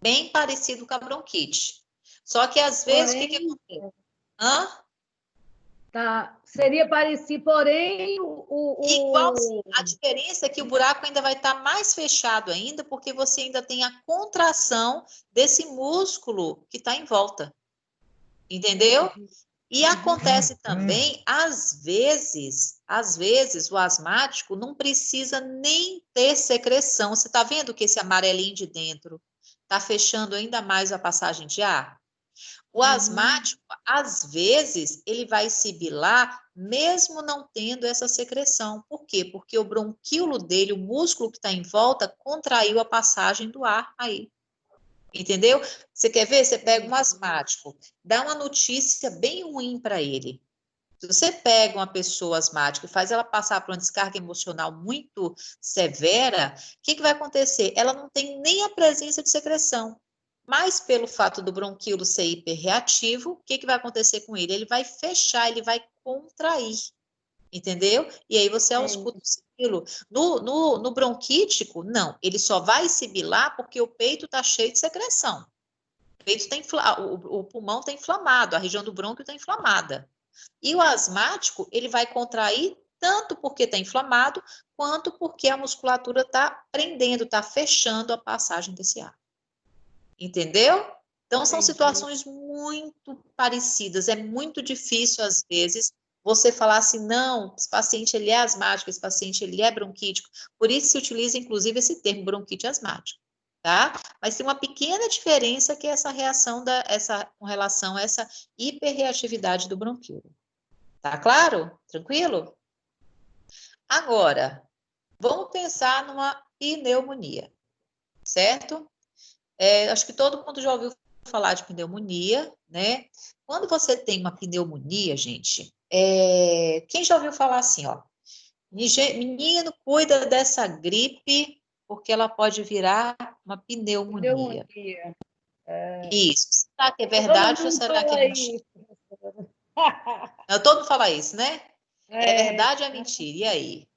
bem parecido com a bronquite. Só que às vezes, o que acontece? Tá. Seria parecido, porém, Igualzinho. A diferença é que o buraco ainda vai estar mais fechado ainda, porque você ainda tem a contração desse músculo que está em volta. Entendeu? E acontece também, às vezes, o asmático não precisa nem ter secreção. Você está vendo que esse amarelinho de dentro está fechando ainda mais a passagem de ar? O asmático, às vezes, ele vai sibilar mesmo não tendo essa secreção. Por quê? Porque o bronquíolo dele, o músculo que está em volta, contraiu a passagem do ar aí. Entendeu? Você quer ver? Você pega um asmático, dá uma notícia bem ruim para ele. Se você pega uma pessoa asmática e faz ela passar por uma descarga emocional muito severa, o que vai acontecer? Ela não tem nem a presença de secreção. Mas pelo fato do bronquíolo ser hiperreativo, o que vai acontecer com ele? Ele vai fechar, ele vai contrair. Entendeu? E aí você ausculta o sibilo. No bronquítico, não. Ele só vai sibilar porque o peito está cheio de secreção. O pulmão está inflamado, a região do brônquio está inflamada. E o asmático, ele vai contrair tanto porque está inflamado, quanto porque a musculatura está prendendo, está fechando a passagem desse ar. Entendeu? Então, são situações muito parecidas. É muito difícil, às vezes, você falar assim, não, esse paciente ele é asmático, esse paciente ele é bronquítico. Por isso se utiliza, inclusive, esse termo bronquite asmático, tá? Mas tem uma pequena diferença que é essa reação com relação a essa hiperreatividade do bronquíolo. Tá claro? Tranquilo? Agora, vamos pensar numa pneumonia, certo? Acho que todo mundo já ouviu falar de pneumonia, né? Quando você tem uma pneumonia, gente, quem já ouviu falar assim, ó, menino, cuida dessa gripe, porque ela pode virar uma pneumonia. Isso. Será que é verdade ou será que é mentira? Não, todo mundo fala isso, né? É verdade ou é mentira? E aí?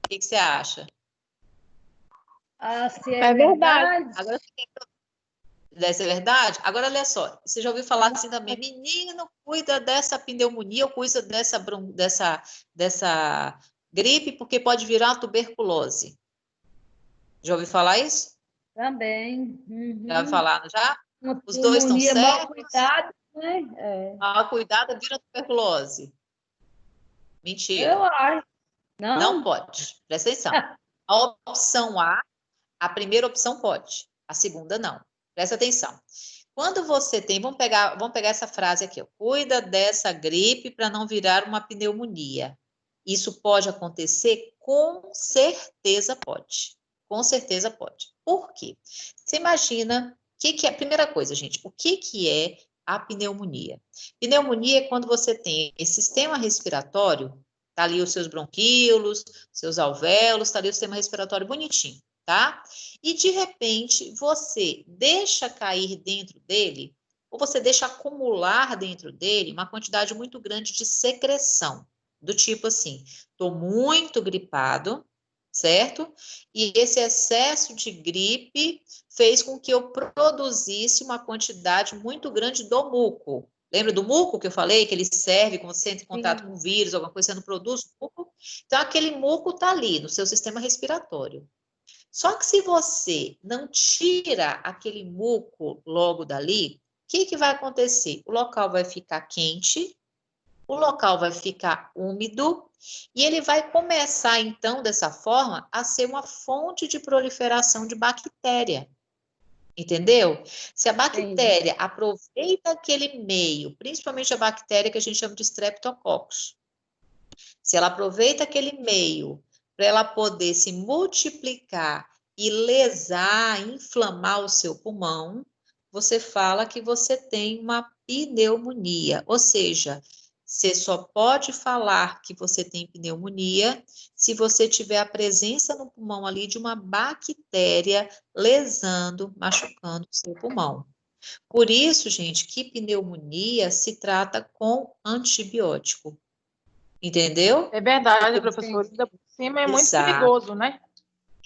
O que você acha? Se é verdade. Agora deve ser verdade? Agora, olha só, você já ouviu falar assim também, menino, cuida dessa pneumonia ou cuida dessa gripe, porque pode virar uma tuberculose. Já ouviu falar isso? Também. Já ouviu falar, já? Uma Os dois estão pneumonia mal certos? cuidada, né? Mal cuidada vira tuberculose. Mentira. Eu acho. Não pode. Presta atenção. A opção A, a primeira opção pode. A segunda, não. Presta atenção. Quando você tem, vamos pegar essa frase aqui, ó, cuida dessa gripe para não virar uma pneumonia. Isso pode acontecer? Com certeza pode. Com certeza pode. Por quê? Você imagina, que é a primeira coisa, gente, o que é a pneumonia? Pneumonia é quando você tem esse sistema respiratório, tá ali os seus bronquíolos, seus alvéolos, tá ali o sistema respiratório bonitinho, tá? E, de repente, você deixa cair dentro dele, ou você deixa acumular dentro dele uma quantidade muito grande de secreção, do tipo assim, estou muito gripado, certo? E esse excesso de gripe fez com que eu produzisse uma quantidade muito grande do muco. Lembra do muco que eu falei, que ele serve quando você entra em contato com vírus, alguma coisa, você não produz muco? Então, aquele muco está ali, no seu sistema respiratório. Só que se você não tira aquele muco logo dali, o que vai acontecer? O local vai ficar quente, o local vai ficar úmido e ele vai começar, então, dessa forma, a ser uma fonte de proliferação de bactéria. Entendeu? Se a bactéria aproveita aquele meio, principalmente a bactéria que a gente chama de Streptococcus, se ela aproveita aquele meio para ela poder se multiplicar e lesar, inflamar o seu pulmão, você fala que você tem uma pneumonia, ou seja, você só pode falar que você tem pneumonia se você tiver a presença no pulmão ali de uma bactéria lesando, machucando o seu pulmão. Por isso, gente, que pneumonia se trata com antibiótico. Entendeu? É verdade, professor. Ainda por cima é muito perigoso, né?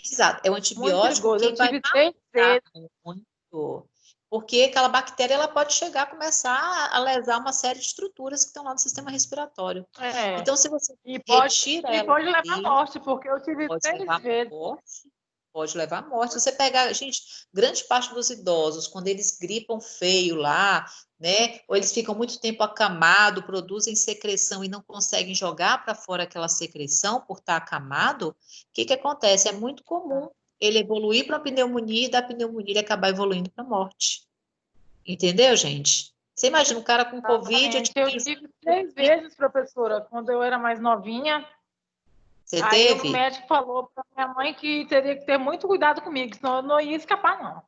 Exato. É um antibiótico que vai matar muito. Porque aquela bactéria ela pode chegar a começar a lesar uma série de estruturas. estruturas que estão lá no sistema respiratório. É. Então, se você E pode retira ela levar à dali, morte, porque eu tive pode 3 levar à vezes. morte. Pode levar à morte. Se você pegar, gente, grande parte dos idosos, quando eles gripam feio lá, né, ou eles ficam muito tempo acamados, produzem secreção e não conseguem jogar para fora aquela secreção por estar acamado, o que acontece? É muito comum ele evoluir para a pneumonia e da pneumonia ele acabar evoluindo para a morte. Entendeu, gente? Você imagina um cara com Covid, Eu tive 3 vezes, professora, quando eu era mais novinha. Você Aí teve? o médico falou para minha mãe que teria que ter muito cuidado comigo, senão eu não ia escapar, não.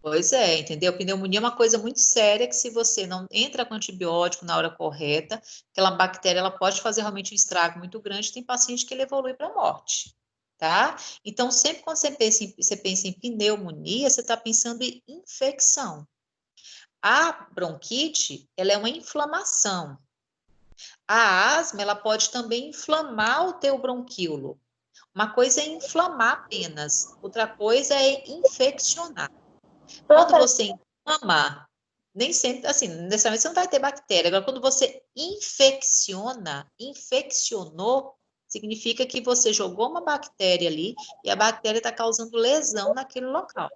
Pois é, entendeu? Pneumonia é uma coisa muito séria que se você não entra com antibiótico na hora correta, aquela bactéria ela pode fazer realmente um estrago muito grande. Tem paciente que ele evolui para a morte, tá? Então, sempre quando você pensa em pneumonia, você está pensando em infecção. A bronquite, ela é uma inflamação. A asma, ela pode também inflamar o teu bronquíolo. Uma coisa é inflamar apenas, outra coisa é infeccionar. Quando você inflama, nem sempre, assim, necessariamente você não vai ter bactéria. Agora, quando você infeccionou, significa que você jogou uma bactéria ali e a bactéria está causando lesão naquele local.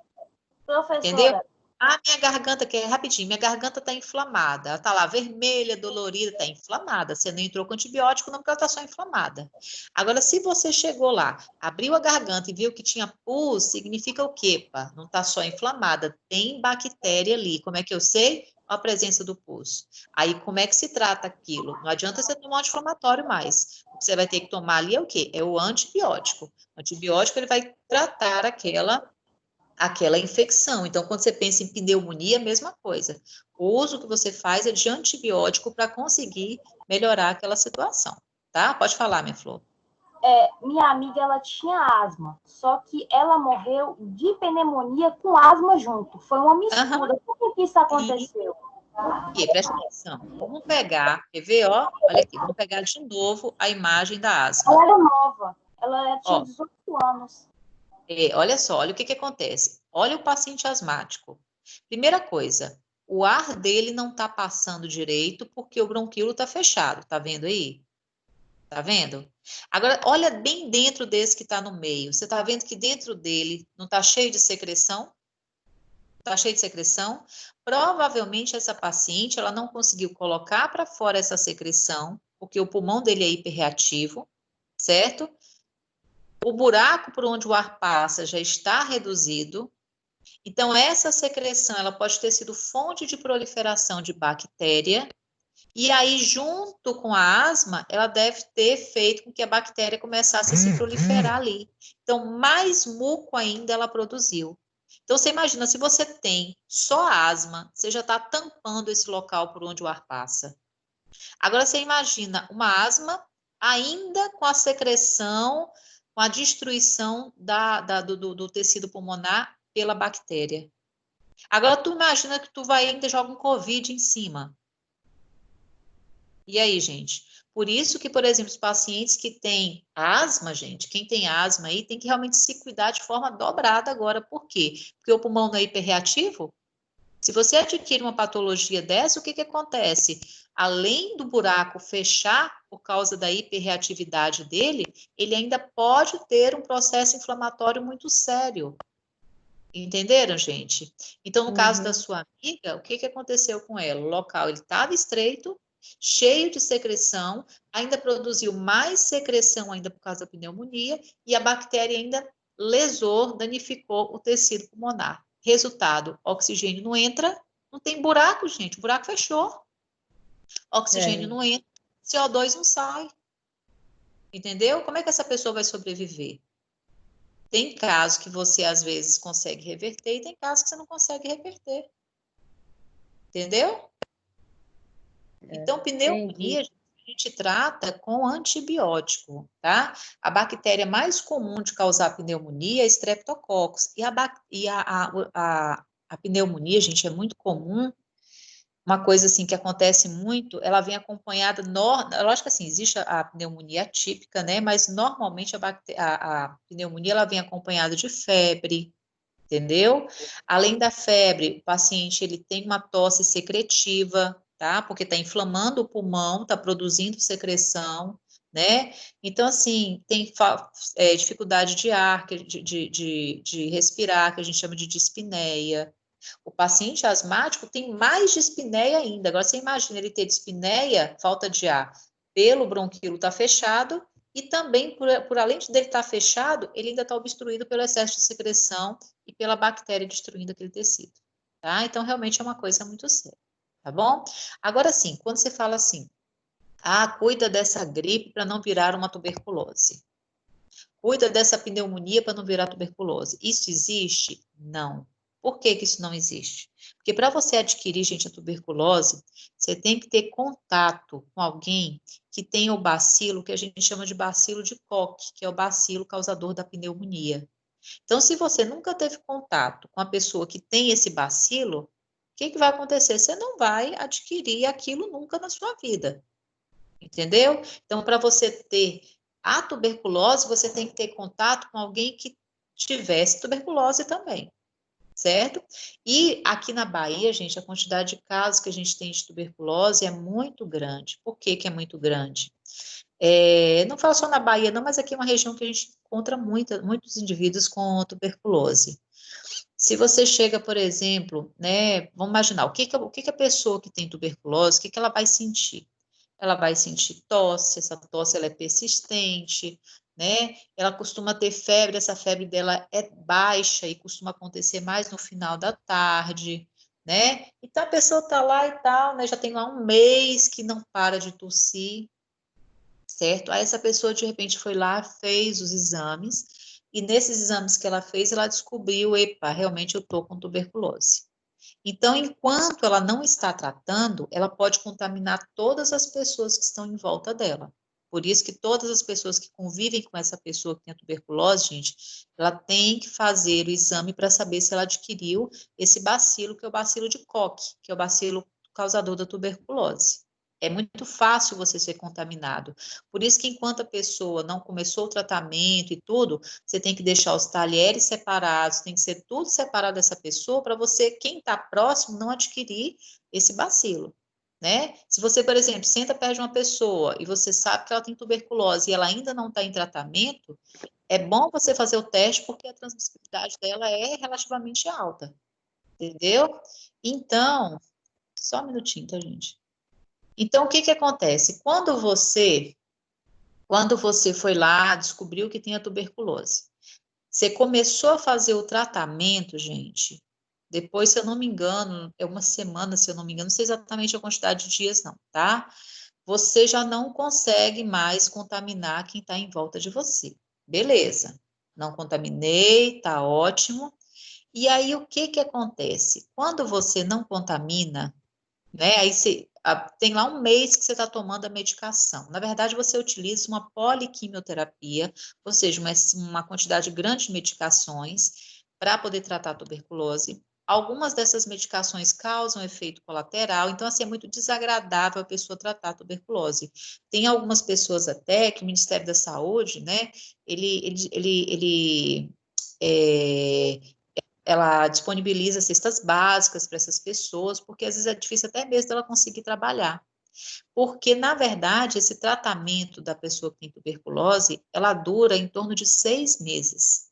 Entendeu? Ah, minha garganta, que é rapidinho, minha garganta está inflamada. Ela está lá vermelha, dolorida, está inflamada. Você não entrou com antibiótico, não, porque ela está só inflamada. Agora, se você chegou lá, abriu a garganta e viu que tinha pus, significa o quê, pá? Não está só inflamada, tem bactéria ali. Como é que eu sei? A presença do pus. Aí, como é que se trata aquilo? Não adianta você tomar um anti-inflamatório mais. O que você vai ter que tomar ali é o quê? É o antibiótico. O antibiótico, ele vai tratar aquela infecção. Então, quando você pensa em pneumonia, a mesma coisa. O uso que você faz é de antibiótico para conseguir melhorar aquela situação, tá? Pode falar, minha flor. Minha amiga, ela tinha asma, só que ela morreu de pneumonia com asma junto. Foi uma mistura. Por que isso aconteceu? Aqui, presta atenção. Vamos pegar, quer ver, ó? Olha aqui, vamos pegar de novo a imagem da asma. Ela era nova, ela tinha 18 anos. Olha só, olha o que acontece. Olha o paciente asmático. Primeira coisa, o ar dele não está passando direito porque o bronquíolo está fechado. Tá vendo aí? Tá vendo? Agora, olha bem dentro desse que está no meio. Você está vendo que dentro dele não está cheio de secreção? Está cheio de secreção? Provavelmente essa paciente ela não conseguiu colocar para fora essa secreção, porque o pulmão dele é hiperreativo, certo? O buraco por onde o ar passa já está reduzido. Então, essa secreção ela pode ter sido fonte de proliferação de bactéria. E aí, junto com a asma, ela deve ter feito com que a bactéria começasse a se proliferar ali. Então, mais muco ainda ela produziu. Então, você imagina, se você tem só asma, você já está tampando esse local por onde o ar passa. Agora, você imagina uma asma ainda com a secreção, com a destruição do tecido pulmonar pela bactéria. Agora, tu imagina que tu vai ainda joga um Covid em cima. E aí, gente? Por isso que, por exemplo, os pacientes que têm asma, gente, quem tem asma aí tem que realmente se cuidar de forma dobrada agora. Por quê? Porque o pulmão não é hiperreativo? Se você adquire uma patologia dessa, o que acontece? Além do buraco fechar por causa da hiperreatividade dele, ele ainda pode ter um processo inflamatório muito sério. Entenderam, gente? Então, no caso da sua amiga, o que aconteceu com ela? O local ele estava estreito, cheio de secreção, ainda produziu mais secreção ainda por causa da pneumonia e a bactéria ainda lesou, danificou o tecido pulmonar. Resultado, oxigênio não entra, não tem buraco, gente, o buraco fechou. Oxigênio não entra, CO2 não sai. Entendeu? Como é que essa pessoa vai sobreviver? Tem casos que você, às vezes, consegue reverter e tem casos que você não consegue reverter. Entendeu? Então, pneumonia, a gente trata com antibiótico, tá? A bactéria mais comum de causar pneumonia é Streptococcus. E a pneumonia, gente, é muito comum. Uma coisa, assim, que acontece muito, ela vem acompanhada, lógico que, assim, existe a pneumonia atípica, né? Mas, normalmente, a pneumonia, ela vem acompanhada de febre, entendeu? Além da febre, o paciente, ele tem uma tosse secretiva, tá? Porque está inflamando o pulmão, está produzindo secreção, né? Então, assim, tem dificuldade de ar, de respirar, que a gente chama de dispneia. O paciente asmático tem mais dispneia ainda. Agora, você imagina ele ter dispneia, falta de ar, pelo bronquíolo está fechado, e também, por além dele estar fechado, ele ainda está obstruído pelo excesso de secreção e pela bactéria destruindo aquele tecido, tá? Então, realmente é uma coisa muito séria, tá bom? Agora, sim, quando você fala assim, cuida dessa gripe para não virar uma tuberculose. Cuida dessa pneumonia para não virar tuberculose. Isso existe? Não. Por que que isso não existe? Porque para você adquirir, gente, a tuberculose, você tem que ter contato com alguém que tenha o bacilo, que a gente chama de bacilo de Koch, que é o bacilo causador da pneumonia. Então, se você nunca teve contato com a pessoa que tem esse bacilo, o que que vai acontecer? Você não vai adquirir aquilo nunca na sua vida. Entendeu? Então, para você ter a tuberculose, você tem que ter contato com alguém que tivesse tuberculose também, certo? E aqui na Bahia, gente, a quantidade de casos que a gente tem de tuberculose é muito grande. Por que que é muito grande? Não falo só na Bahia, não, mas aqui é uma região que a gente encontra muitos indivíduos com tuberculose. Se você chega, por exemplo, né, vamos imaginar, o que que a pessoa que tem tuberculose, o que que ela vai sentir? Ela vai sentir tosse, essa tosse ela é persistente, né? Ela costuma ter febre, essa febre dela é baixa e costuma acontecer mais no final da tarde, né? Então a pessoa tá lá e tal, né? Já tem lá um mês que não para de tossir, certo? Aí essa pessoa de repente foi lá, fez os exames, e nesses exames que ela fez, ela descobriu, epa, realmente eu tô com tuberculose. Então, enquanto ela não está tratando, ela pode contaminar todas as pessoas que estão em volta dela. Por isso que todas as pessoas que convivem com essa pessoa que tem a tuberculose, gente, ela tem que fazer o exame para saber se ela adquiriu esse bacilo, que é o bacilo de Koch, que é o bacilo causador da tuberculose. É muito fácil você ser contaminado. Por isso que enquanto a pessoa não começou o tratamento e tudo, você tem que deixar os talheres separados, tem que ser tudo separado dessa pessoa para você, quem está próximo, não adquirir esse bacilo, né? Se você, por exemplo, senta perto de uma pessoa e você sabe que ela tem tuberculose e ela ainda não está em tratamento, é bom você fazer o teste porque a transmissibilidade dela é relativamente alta, entendeu? Então, só um minutinho, tá, gente? Então, o que que acontece? Quando você foi lá, descobriu que tem a tuberculose, você começou a fazer o tratamento, gente, depois, se eu não me engano, é uma semana, se eu não me engano, não sei exatamente a quantidade de dias, não, tá? Você já não consegue mais contaminar quem está em volta de você. Beleza, não contaminei, tá ótimo. E aí, o que que acontece? Quando você não contamina, né? Aí tem lá um mês que você está tomando a medicação. Na verdade, você utiliza uma poliquimioterapia, ou seja, uma quantidade grande de medicações para poder tratar a tuberculose. Algumas dessas medicações causam efeito colateral, então, assim, é muito desagradável a pessoa tratar a tuberculose. Tem algumas pessoas até que o Ministério da Saúde, né, ela disponibiliza cestas básicas para essas pessoas, porque às vezes é difícil até mesmo dela conseguir trabalhar. Porque, na verdade, esse tratamento da pessoa que tem tuberculose, ela dura em torno de 6 meses.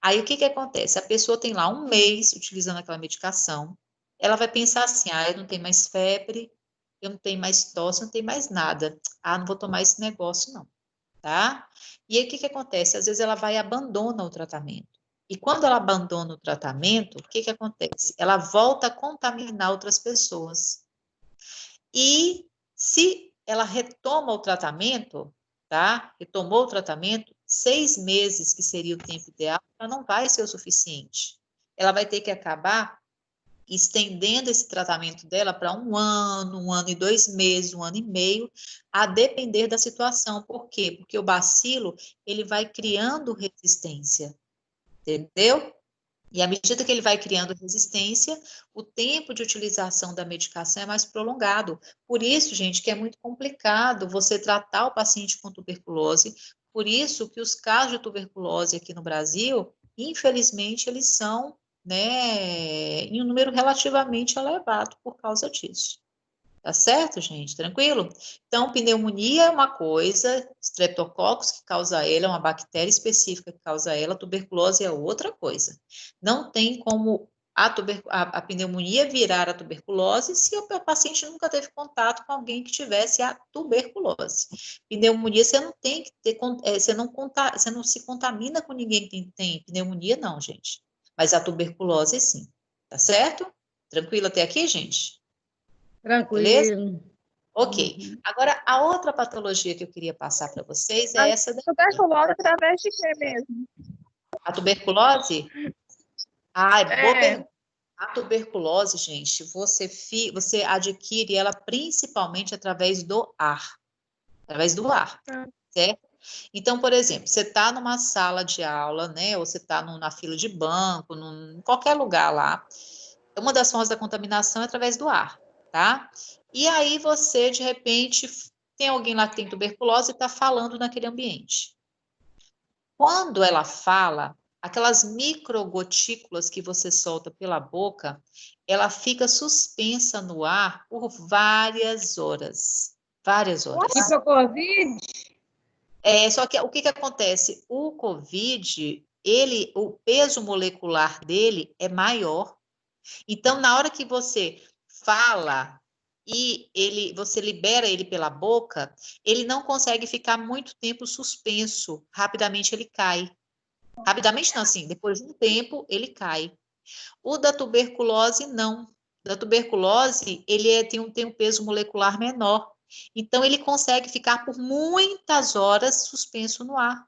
Aí, o que que acontece? A pessoa tem lá um mês utilizando aquela medicação, ela vai pensar assim, eu não tenho mais febre, eu não tenho mais tosse, não tenho mais nada. Não vou tomar esse negócio, não, tá? E aí, o que que acontece? Às vezes ela vai e abandona o tratamento. E quando ela abandona o tratamento, o que que acontece? Ela volta a contaminar outras pessoas. E se ela retoma o tratamento, tá? Retomou o tratamento, 6 meses, que seria o tempo ideal, ela não vai ser o suficiente. Ela vai ter que acabar estendendo esse tratamento dela para 1 ano e 2 meses, 1 ano e meio, a depender da situação. Por quê? Porque o bacilo, ele vai criando resistência, entendeu? E à medida que ele vai criando resistência, o tempo de utilização da medicação é mais prolongado. Por isso, gente, que é muito complicado você tratar o paciente com tuberculose. Por isso que os casos de tuberculose aqui no Brasil, infelizmente, eles são, né, em um número relativamente elevado por causa disso. Tá certo, gente? Tranquilo? Então, pneumonia é uma coisa, Streptococcus que causa ela, é uma bactéria específica que causa ela, tuberculose é outra coisa. Não tem como a pneumonia virar a tuberculose se o paciente nunca teve contato com alguém que tivesse a tuberculose. Pneumonia, você não tem que ter, você não se contamina com ninguém que tem pneumonia, não, gente. Mas a tuberculose, sim. Tá certo? Tranquilo até aqui, gente? Beleza? Tranquilo. Ok. Agora, a outra patologia que eu queria passar para vocês é essa daqui. Tuberculose através de quê mesmo? A tuberculose? Ah, boa É. pergunta. A tuberculose, gente, você adquire ela principalmente através do ar. Através do ar, certo? Então, por exemplo, você está numa sala de aula, né? Ou você está na fila de banco, em qualquer lugar lá. Uma das formas da contaminação é através do ar, tá? E aí você, de repente, tem alguém lá que tem tuberculose e está falando naquele ambiente. Quando ela fala, aquelas microgotículas que você solta pela boca, ela fica suspensa no ar por várias horas. Várias horas. E para Covid? Só que o que acontece? O COVID, o peso molecular dele é maior. Então, na hora que você fala e você libera ele pela boca, ele não consegue ficar muito tempo suspenso. Rapidamente ele cai. Rapidamente não, assim, depois de um tempo ele cai. O da tuberculose, não. Da tuberculose, ele tem um peso molecular menor. Então, ele consegue ficar por muitas horas suspenso no ar.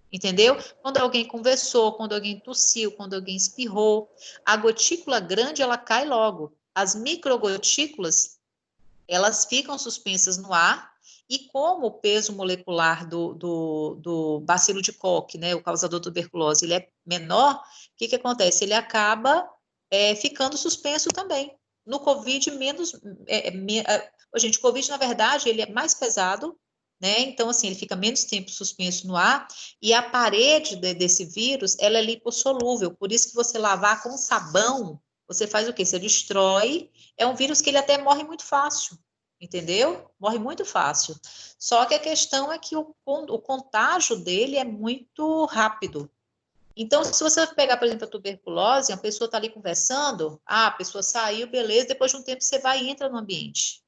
Entendeu? Quando alguém conversou, quando alguém tossiu, quando alguém espirrou, a gotícula grande, ela cai logo. As microgotículas, elas ficam suspensas no ar, e como o peso molecular do bacilo de Koch, né, o causador da tuberculose, ele é menor, o que acontece? Ele acaba ficando suspenso também. No COVID, menos... gente, o COVID, na verdade, ele é mais pesado, né? Então, assim, ele fica menos tempo suspenso no ar, e a parede desse vírus, ela é lipossolúvel, por isso que você lavar com sabão, você faz o quê? Você destrói, é um vírus que ele até morre muito fácil, entendeu? Morre muito fácil. Só que a questão é que o contágio dele é muito rápido. Então, se você pegar, por exemplo, a tuberculose, a pessoa está ali conversando, a pessoa saiu, beleza, depois de um tempo você vai e entra no ambiente.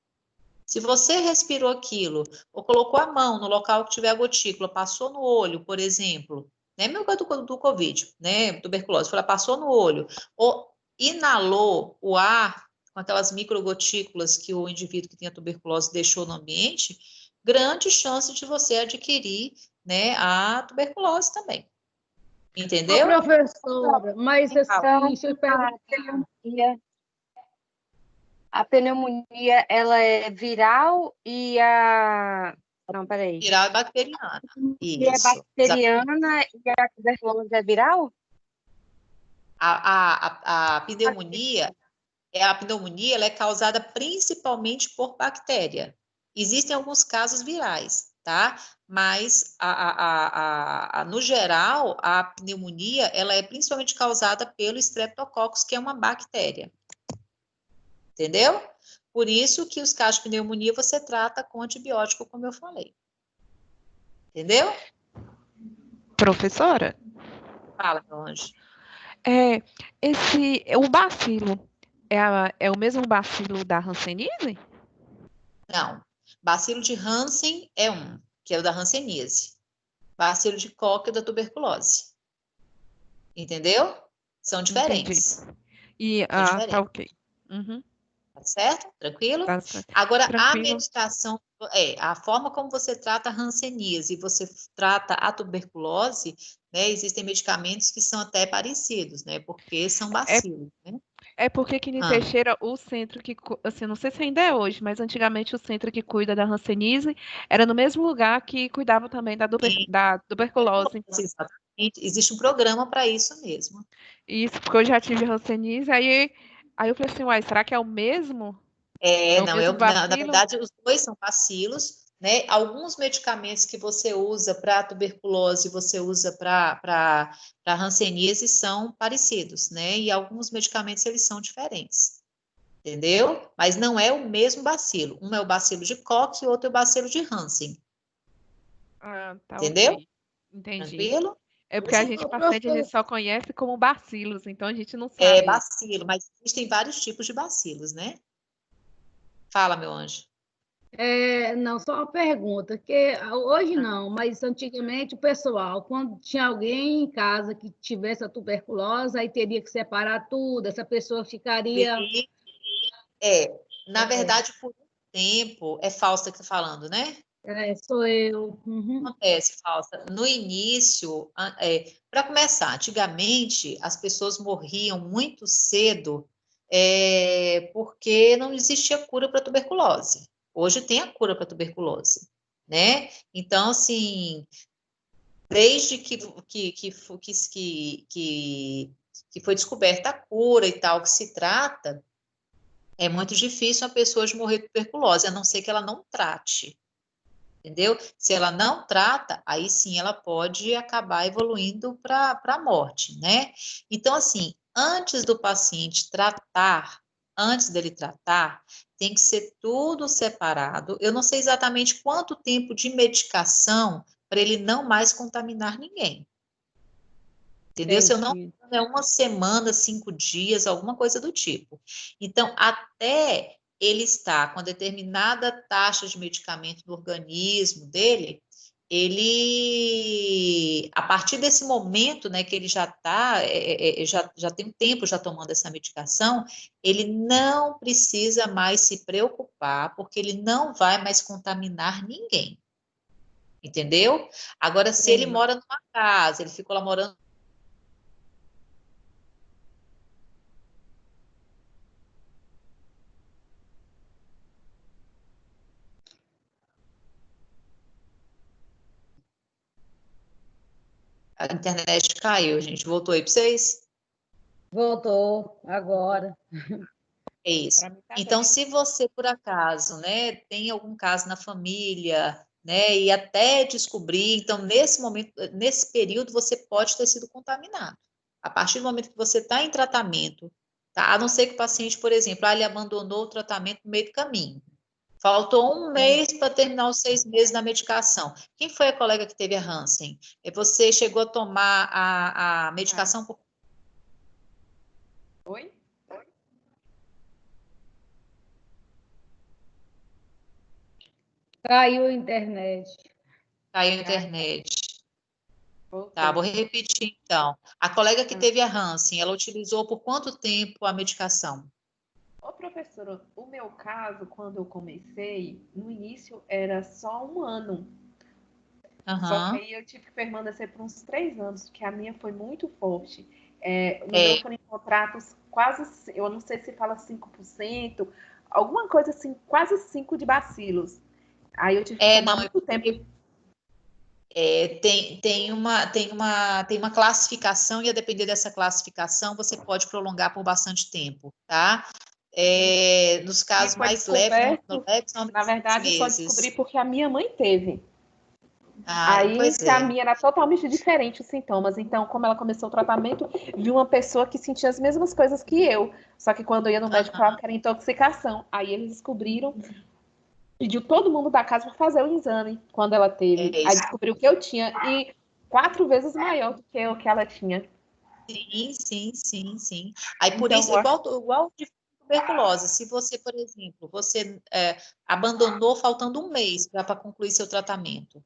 Se você respirou aquilo, ou colocou a mão no local que tiver a gotícula, passou no olho, por exemplo, né? Mesmo caso do Covid, né? Tuberculose, passou no olho, ou inalou o ar com aquelas microgotículas que o indivíduo que tem a tuberculose deixou no ambiente, grande chance de você adquirir, né, a tuberculose também. Entendeu? Ô, professora, mas assim, deixa eu perguntar. A pneumonia, ela é viral e a... Não, peraí. Viral e bacteriana. E é bacteriana e a tuberculose é viral? A pneumonia, ela é causada principalmente por bactéria. Existem alguns casos virais, tá? Mas, no geral, a pneumonia, ela é principalmente causada pelo Streptococcus, que é uma bactéria. Entendeu? Por isso que os casos de pneumonia você trata com antibiótico, como eu falei. Entendeu? Professora? Fala, meu anjo. O bacilo é o mesmo bacilo da hanseníase? Não. Bacilo de Hansen é um, que é o da hanseníase. Bacilo de Koch é da tuberculose. Entendeu? São diferentes. Entendi. Tá ok. Uhum. Tá certo? Tranquilo? Tá certo. Agora, Tranquilo. a medicação, a forma como você trata a hanseníase e você trata a tuberculose, né, existem medicamentos que são até parecidos, né, porque são bacilos, né? Porque aqui em Teixeira, o centro que, assim, não sei se ainda é hoje, mas antigamente o centro que cuida da hanseníase era no mesmo lugar que cuidava também da tuberculose. Exatamente. Existe um programa para isso mesmo. Isso, porque eu já tive hanseníase, aí eu falei assim, uai, será que é o mesmo? Na verdade, os dois são bacilos, né? Alguns medicamentos que você usa para tuberculose, você usa para hanseníase são parecidos, né? E alguns medicamentos, eles são diferentes. entendeu? Mas não é o mesmo bacilo. Um é o bacilo de Koch e o outro é o bacilo de Hansen. Ah, tá, Entendeu? ok. Entendi. Tranquilo? É porque a gente, Ô, paciente, a professor, gente só conhece como bacilos, então a gente não É sabe. bacilo, mas existem vários tipos de bacilos, né? Fala, meu anjo. não, só uma pergunta, que hoje não, mas antigamente o pessoal, quando tinha alguém em casa que tivesse a tuberculose, aí teria que separar tudo, essa pessoa ficaria. Na verdade, por um tempo, é Fausta que está falando, né? Sou eu. Uhum. Acontece, Fausta. No início, para começar, antigamente as pessoas morriam muito cedo porque não existia cura para tuberculose. Hoje tem a cura para tuberculose, né? Então, assim, desde que foi descoberta a cura e tal, que se trata, é muito difícil a pessoa de morrer de tuberculose, a não ser que ela não trate. Entendeu? Se ela não trata, aí sim ela pode acabar evoluindo para a morte, né? Então, assim, antes do paciente tratar, antes dele tratar, tem que ser tudo separado. Eu não sei exatamente quanto tempo de medicação para ele não mais contaminar ninguém. Entendeu? Se eu não Entendi. é uma semana, 5 dias, alguma coisa do tipo. Então, até ele estar com a determinada taxa de medicamento no organismo dele, ele, a partir desse momento, né, que ele já está, já tem um tempo já tomando essa medicação, ele não precisa mais se preocupar, porque ele não vai mais contaminar ninguém. Entendeu? Agora, se ele mora numa casa, ele ficou lá morando. A internet caiu, gente. Voltou aí para vocês? Voltou agora. É isso. Pra mim tá Então, bem. se você, por acaso, né, tem algum caso na família, né, e até descobrir, então, nesse momento, nesse período, você pode ter sido contaminado. A partir do momento que você está em tratamento, tá? A não ser que o paciente, por exemplo, ele abandonou o tratamento no meio do caminho. Faltou um mês para terminar os 6 meses da medicação. Quem foi a colega que teve a Hansen? Você chegou a tomar a medicação por... Oi? Caiu a internet. Caiu a internet. Voltou. Tá, vou repetir então. A colega que teve a Hansen, ela utilizou por quanto tempo a medicação? Ô, professora, o meu caso, quando eu comecei, no início era só 1 ano. Só que aí eu tive que permanecer por uns 3 anos, porque a minha foi muito forte. No meu foram encontrados quase, eu não sei se fala 5%, alguma coisa assim, quase 5 de bacilos. Aí eu tive que tomar muito tempo. Tem uma classificação, e a depender dessa classificação, você pode prolongar por bastante tempo, tá? Nos casos mais leves, são na verdade, eu só meses. descobri porque a minha mãe teve. Aí, que a minha era totalmente diferente os sintomas. Então, como ela começou o tratamento, vi uma pessoa que sentia as mesmas coisas que eu. Só que quando eu ia no médico, falava que era intoxicação. Aí eles descobriram, pediu todo mundo da casa para fazer o exame quando ela teve. Aí descobriu que eu tinha, e 4 vezes maior do que o que ela tinha. Sim. Aí, por isso, igual de tuberculose, se você, por exemplo, você abandonou faltando 1 mês para concluir seu tratamento, o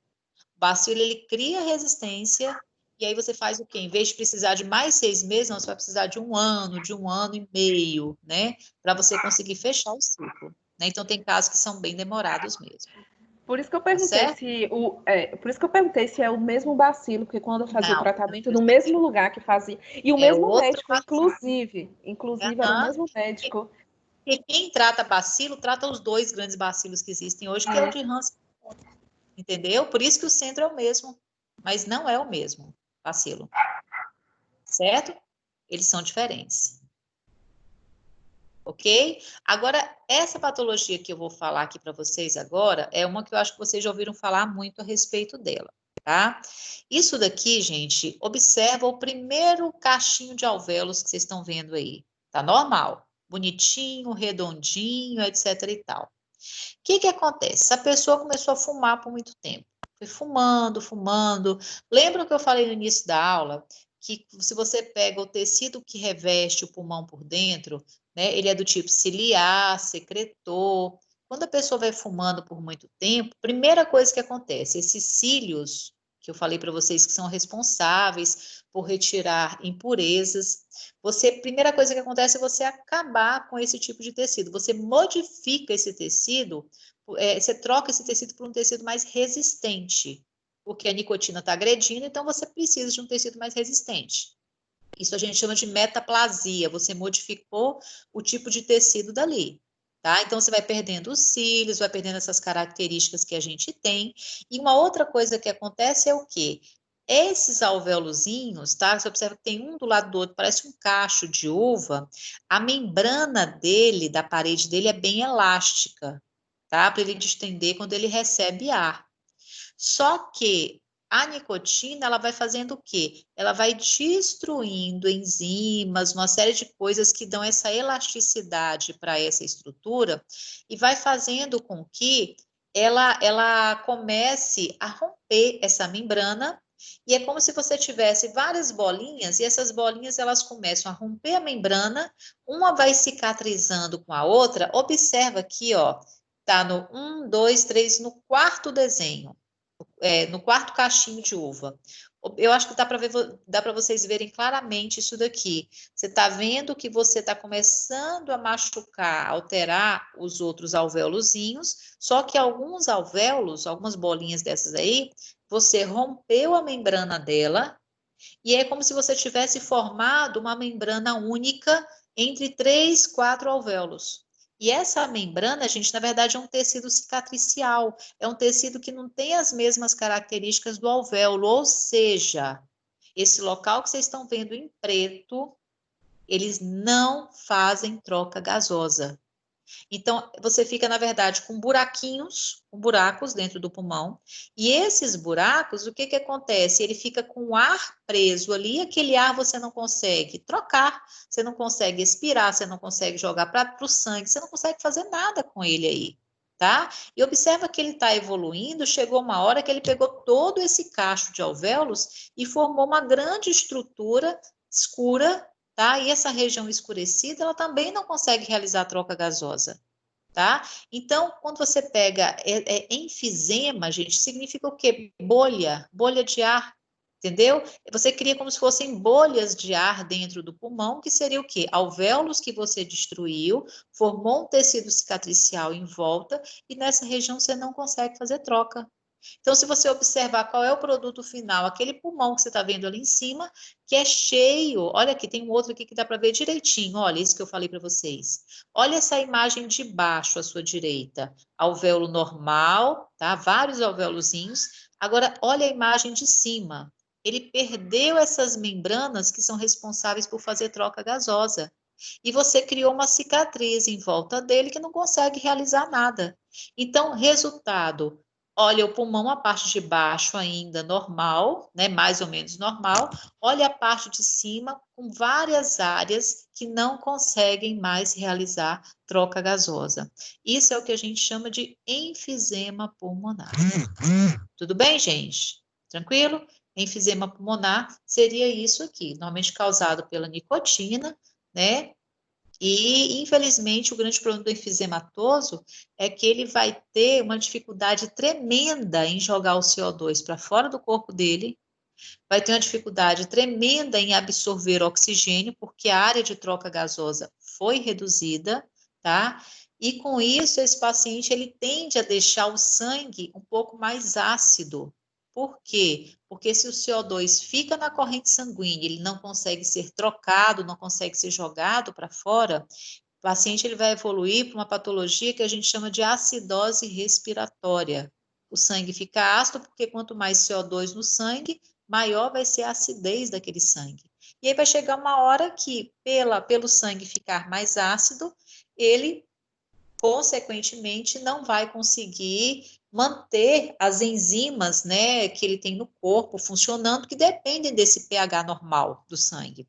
bacilo, ele cria resistência, e aí você faz o quê? Em vez de precisar de mais 6 meses, não, você vai precisar de 1 ano, de 1 ano e meio, né? Para você conseguir fechar o ciclo. Né? Então, tem casos que são bem demorados mesmo. Por isso que eu perguntei por isso que eu perguntei se é o mesmo bacilo, porque quando eu fazia o tratamento no mesmo lugar que fazia, e o mesmo médico, inclusive era o mesmo médico. E quem trata bacilo, trata os 2 grandes bacilos que existem hoje, que é o de Hansen. Entendeu? Por isso que o centro é o mesmo, mas não é o mesmo bacilo. Certo? Eles são diferentes. Ok? Agora, essa patologia que eu vou falar aqui para vocês agora é uma que eu acho que vocês já ouviram falar muito a respeito dela, tá? Isso daqui, gente, observa o primeiro cachinho de alvéolos que vocês estão vendo aí. Tá normal. bonitinho, redondinho, etc. e tal. O que acontece? Essa pessoa começou a fumar por muito tempo. Foi fumando, fumando. Lembra que eu falei no início da aula que se você pega o tecido que reveste o pulmão por dentro, né, ele é do tipo ciliar, secretor. Quando a pessoa vai fumando por muito tempo, primeira coisa que acontece, esses cílios que eu falei para vocês que são responsáveis por retirar impurezas, primeira coisa que acontece é você acabar com esse tipo de tecido. Você modifica esse tecido, você troca esse tecido por um tecido mais resistente, porque a nicotina está agredindo, então você precisa de um tecido mais resistente. Isso a gente chama de metaplasia, você modificou o tipo de tecido dali, tá? Então você vai perdendo os cílios, vai perdendo essas características que a gente tem. E uma outra coisa que acontece é o quê? Esses alvéolozinhos, tá? Você observa que tem um do lado do outro, parece um cacho de uva. A membrana dele, da parede dele, é bem elástica, tá? Para ele distender quando ele recebe ar. Só que a nicotina, ela vai fazendo o quê? Ela vai destruindo enzimas, uma série de coisas que dão essa elasticidade para essa estrutura e vai fazendo com que ela comece a romper essa membrana. E é como se você tivesse várias bolinhas e essas bolinhas elas começam a romper a membrana, uma vai cicatrizando com a outra. Observa aqui, ó, tá no 1, 2, 3, no quarto desenho. No quarto cachinho de uva. Eu acho que dá para vocês verem claramente isso daqui. Você está vendo que você está começando a machucar, alterar os outros alvéolozinhos, só que alguns alvéolos, algumas bolinhas dessas aí, você rompeu a membrana dela, e é como se você tivesse formado uma membrana única entre 3, 4 alvéolos. E essa membrana, gente, na verdade é um tecido cicatricial, é um tecido que não tem as mesmas características do alvéolo, ou seja, esse local que vocês estão vendo em preto, eles não fazem troca gasosa. Então, você fica, na verdade, com buraquinhos, com buracos dentro do pulmão, e esses buracos, o que acontece? Ele fica com o ar preso ali, aquele ar você não consegue trocar, você não consegue expirar, você não consegue jogar para o sangue, você não consegue fazer nada com ele aí, tá? E observa que ele está evoluindo, chegou uma hora que ele pegou todo esse cacho de alvéolos e formou uma grande estrutura escura, tá? E essa região escurecida, ela também não consegue realizar a troca gasosa, tá? Então, quando você pega enfisema, gente, significa o quê? Bolha de ar, entendeu? Você cria como se fossem bolhas de ar dentro do pulmão, que seria o quê? Alvéolos que você destruiu, formou um tecido cicatricial em volta, e nessa região você não consegue fazer troca. Então, se você observar qual é o produto final, aquele pulmão que você está vendo ali em cima, que é cheio, olha aqui, tem um outro aqui que dá para ver direitinho, olha isso que eu falei para vocês. Olha essa imagem de baixo à sua direita, alvéolo normal, tá? Vários alvéolozinhos. Agora, olha a imagem de cima. Ele perdeu essas membranas que são responsáveis por fazer troca gasosa. E você criou uma cicatriz em volta dele que não consegue realizar nada. Então, resultado, olha o pulmão, a parte de baixo ainda normal, né, mais ou menos normal. Olha a parte de cima com várias áreas que não conseguem mais realizar troca gasosa. Isso é o que a gente chama de enfisema pulmonar. Tudo bem, gente? Tranquilo? Enfisema pulmonar seria isso aqui, normalmente causado pela nicotina, né? E, infelizmente, o grande problema do enfisematoso é que ele vai ter uma dificuldade tremenda em jogar o CO2 para fora do corpo dele, vai ter uma dificuldade tremenda em absorver oxigênio, porque a área de troca gasosa foi reduzida, tá? E com isso, esse paciente ele tende a deixar o sangue um pouco mais ácido. Por quê? Porque se o CO2 fica na corrente sanguínea, ele não consegue ser trocado, não consegue ser jogado para fora, o paciente ele vai evoluir para uma patologia que a gente chama de acidose respiratória. O sangue fica ácido porque quanto mais CO2 no sangue, maior vai ser a acidez daquele sangue. E aí vai chegar uma hora que, pelo sangue ficar mais ácido, ele, consequentemente, não vai conseguir manter as enzimas, né, que ele tem no corpo funcionando, que dependem desse pH normal do sangue.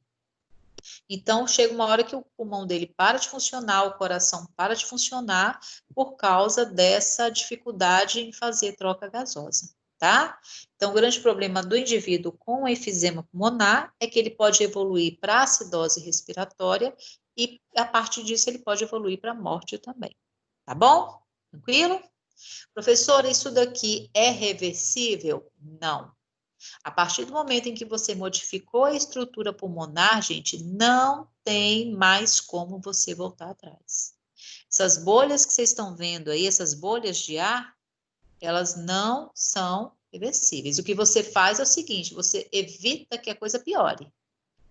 Então, chega uma hora que o pulmão dele para de funcionar, o coração para de funcionar, por causa dessa dificuldade em fazer troca gasosa, tá? Então, o grande problema do indivíduo com efizema pulmonar é que ele pode evoluir para acidose respiratória e, a partir disso, ele pode evoluir para a morte também. Tá bom? Tranquilo? Professora, isso daqui é reversível? Não. A partir do momento em que você modificou a estrutura pulmonar, gente, não tem mais como você voltar atrás. Essas bolhas que vocês estão vendo aí, essas bolhas de ar, elas não são reversíveis. O que você faz é o seguinte, você evita que a coisa piore.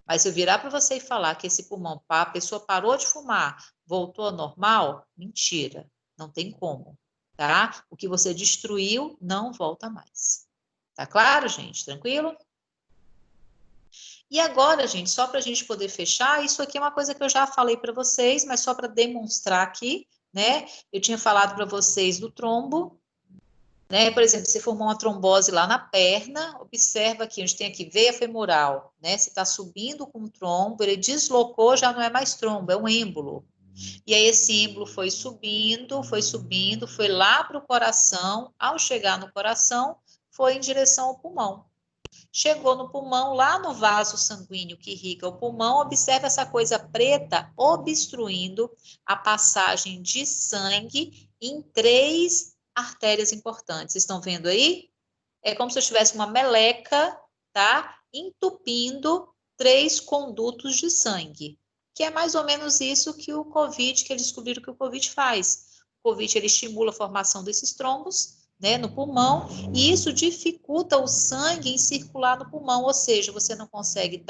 Mas se eu virar para você e falar que esse pulmão, a pessoa parou de fumar, voltou ao normal, mentira, não tem como, tá? O que você destruiu não volta mais. Tá claro, gente? Tranquilo? E agora, gente, só para a gente poder fechar, isso aqui é uma coisa que eu já falei para vocês, mas só para demonstrar aqui, né? Eu tinha falado para vocês do trombo, né? Por exemplo, se formou uma trombose lá na perna, observa aqui, onde tem aqui veia femoral, né? Se está subindo com o trombo, ele deslocou, já não é mais trombo, é um êmbolo. E aí esse êmbolo foi subindo, foi lá para o coração, ao chegar no coração, foi em direção ao pulmão. Chegou no pulmão, lá no vaso sanguíneo que irriga o pulmão, observa essa coisa preta obstruindo a passagem de sangue em 3 artérias importantes. Vocês estão vendo aí? É como se eu tivesse uma meleca, tá? Entupindo 3 condutos de sangue, que é mais ou menos isso que o COVID, que eles descobriram que o COVID faz. O COVID, ele estimula a formação desses trombos, né, no pulmão, e isso dificulta o sangue em circular no pulmão, ou seja, você não consegue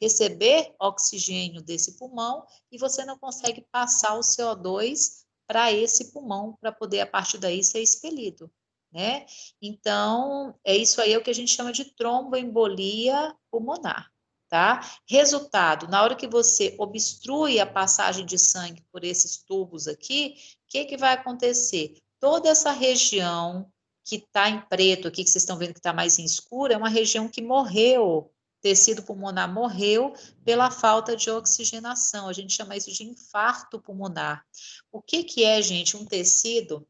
receber oxigênio desse pulmão e você não consegue passar o CO2 para esse pulmão, para poder, a partir daí, ser expelido, né? Então, é isso aí, é o que a gente chama de tromboembolia pulmonar, tá? Resultado, na hora que você obstrui a passagem de sangue por esses tubos aqui, o que vai acontecer? Toda essa região que está em preto aqui, que vocês estão vendo que está mais em escuro, é uma região que morreu, o tecido pulmonar morreu pela falta de oxigenação. A gente chama isso de infarto pulmonar. O que é, gente, um tecido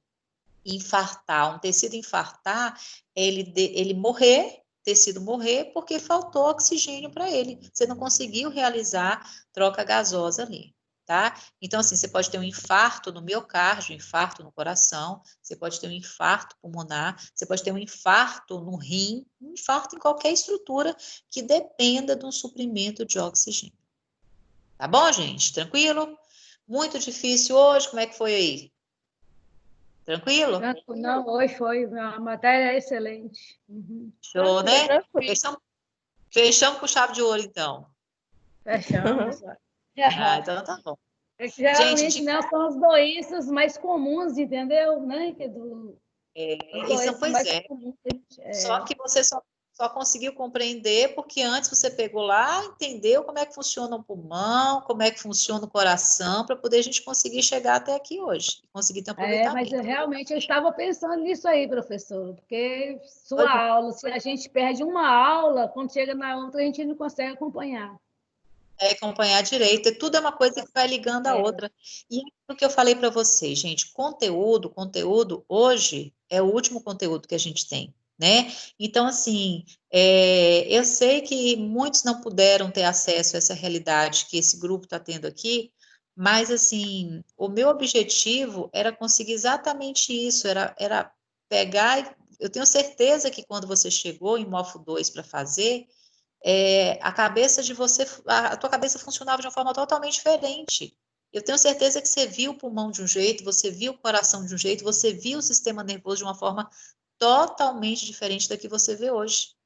infartar? Um tecido infartar, ele morrer, tecido morrer, porque faltou oxigênio para ele. Você não conseguiu realizar troca gasosa ali. Tá? Então, assim, você pode ter um infarto no miocárdio, um infarto no coração, você pode ter um infarto pulmonar, você pode ter um infarto no rim, um infarto em qualquer estrutura que dependa de um suprimento de oxigênio. Tá bom, gente? Tranquilo? Muito difícil hoje, como é que foi aí? Tranquilo? Não, hoje foi, a matéria é excelente. Uhum. Show, né? Fechamos com chave de ouro, então. Fechamos. Então tá bom. Geralmente, gente, não, são as doenças mais comuns, entendeu? Né? Isso, pois é. Só que você só conseguiu compreender porque antes você pegou lá, entendeu como é que funciona o pulmão, como é que funciona o coração, para poder a gente conseguir chegar até aqui hoje, conseguir ter um aproveitamento. Mas realmente eu estava pensando nisso aí, professor, porque sua aula, se a gente perde uma aula, quando chega na outra a gente não consegue acompanhar. Acompanhar direito, tudo é uma coisa que vai ligando a outra. E o que eu falei para vocês, gente, conteúdo hoje é o último conteúdo que a gente tem, né? Então, assim, eu sei que muitos não puderam ter acesso a essa realidade que esse grupo está tendo aqui, mas, assim, o meu objetivo era conseguir exatamente isso, era pegar, eu tenho certeza que quando você chegou em MOFO 2 para fazer, a cabeça de você, a tua cabeça funcionava de uma forma totalmente diferente. Eu tenho certeza que você viu o pulmão de um jeito, você viu o coração de um jeito, você viu o sistema nervoso de uma forma totalmente diferente da que você vê hoje.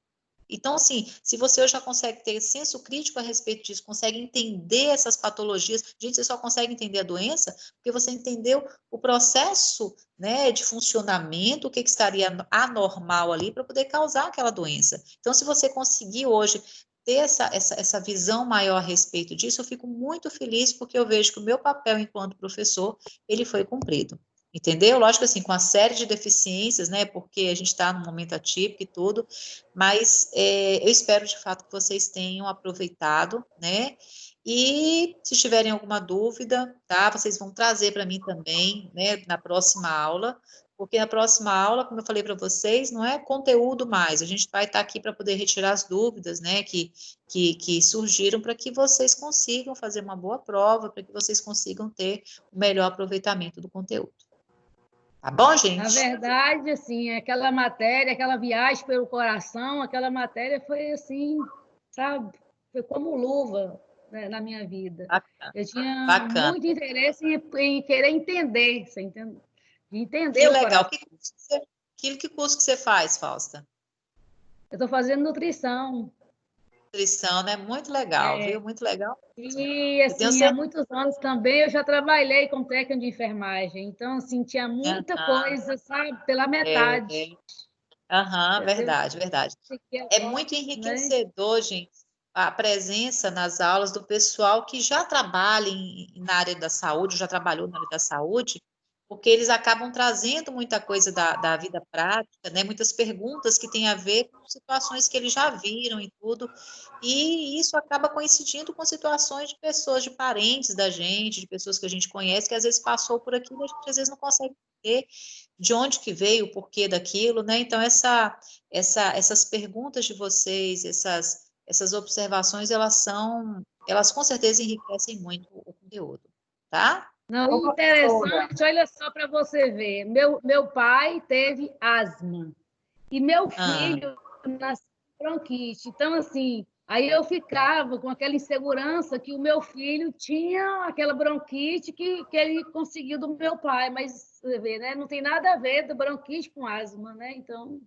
Então, assim, se você hoje já consegue ter senso crítico a respeito disso, consegue entender essas patologias, gente, você só consegue entender a doença porque você entendeu o processo, né, de funcionamento, o que estaria anormal ali para poder causar aquela doença. Então, se você conseguir hoje ter essa visão maior a respeito disso, eu fico muito feliz porque eu vejo que o meu papel enquanto professor, ele foi cumprido. Entendeu? Lógico, assim, com a série de deficiências, né, porque a gente está num momento atípico e tudo, mas eu espero, de fato, que vocês tenham aproveitado, né, E se tiverem alguma dúvida, tá? Vocês vão trazer para mim também, né, na próxima aula, porque na próxima aula, como eu falei para vocês, não é conteúdo mais, a gente vai estar aqui para poder retirar as dúvidas, né, que surgiram para que vocês consigam fazer uma boa prova, para que vocês consigam ter o melhor aproveitamento do conteúdo. Tá bom, gente? Na verdade, assim, aquela matéria, aquela viagem pelo coração, aquela matéria foi assim, sabe? Foi como luva, né, na minha vida. Bacana. Eu tinha Bacana. muito interesse em querer entender, você entende? De entender Que o legal. coração. Que curso que você faz, Fausta? Eu estou fazendo nutrição. Nutrição, né? Muito legal, viu? Muito legal. E, assim, há muitos anos também eu já trabalhei como técnica de enfermagem. Então, assim, tinha muita coisa, sabe? Pela metade. Verdade, verdade. É muito enriquecedor, gente, a presença nas aulas do pessoal que já trabalha na área da saúde, já trabalhou na área da saúde, porque eles acabam trazendo muita coisa da vida prática, né? Muitas perguntas que têm a ver com situações que eles já viram e tudo, e isso acaba coincidindo com situações de pessoas, de parentes da gente, de pessoas que a gente conhece, que às vezes passou por aquilo e a gente às vezes não consegue entender de onde que veio, o porquê daquilo, né? Então, essas perguntas de vocês, essas observações, elas com certeza enriquecem muito o conteúdo, tá? Não, interessante, olha só para você ver. Meu pai teve asma e meu filho nasceu com bronquite. Então, assim, aí eu ficava com aquela insegurança que o meu filho tinha aquela bronquite que ele conseguiu do meu pai, mas você vê, né? Não tem nada a ver do bronquite com asma, né? Então,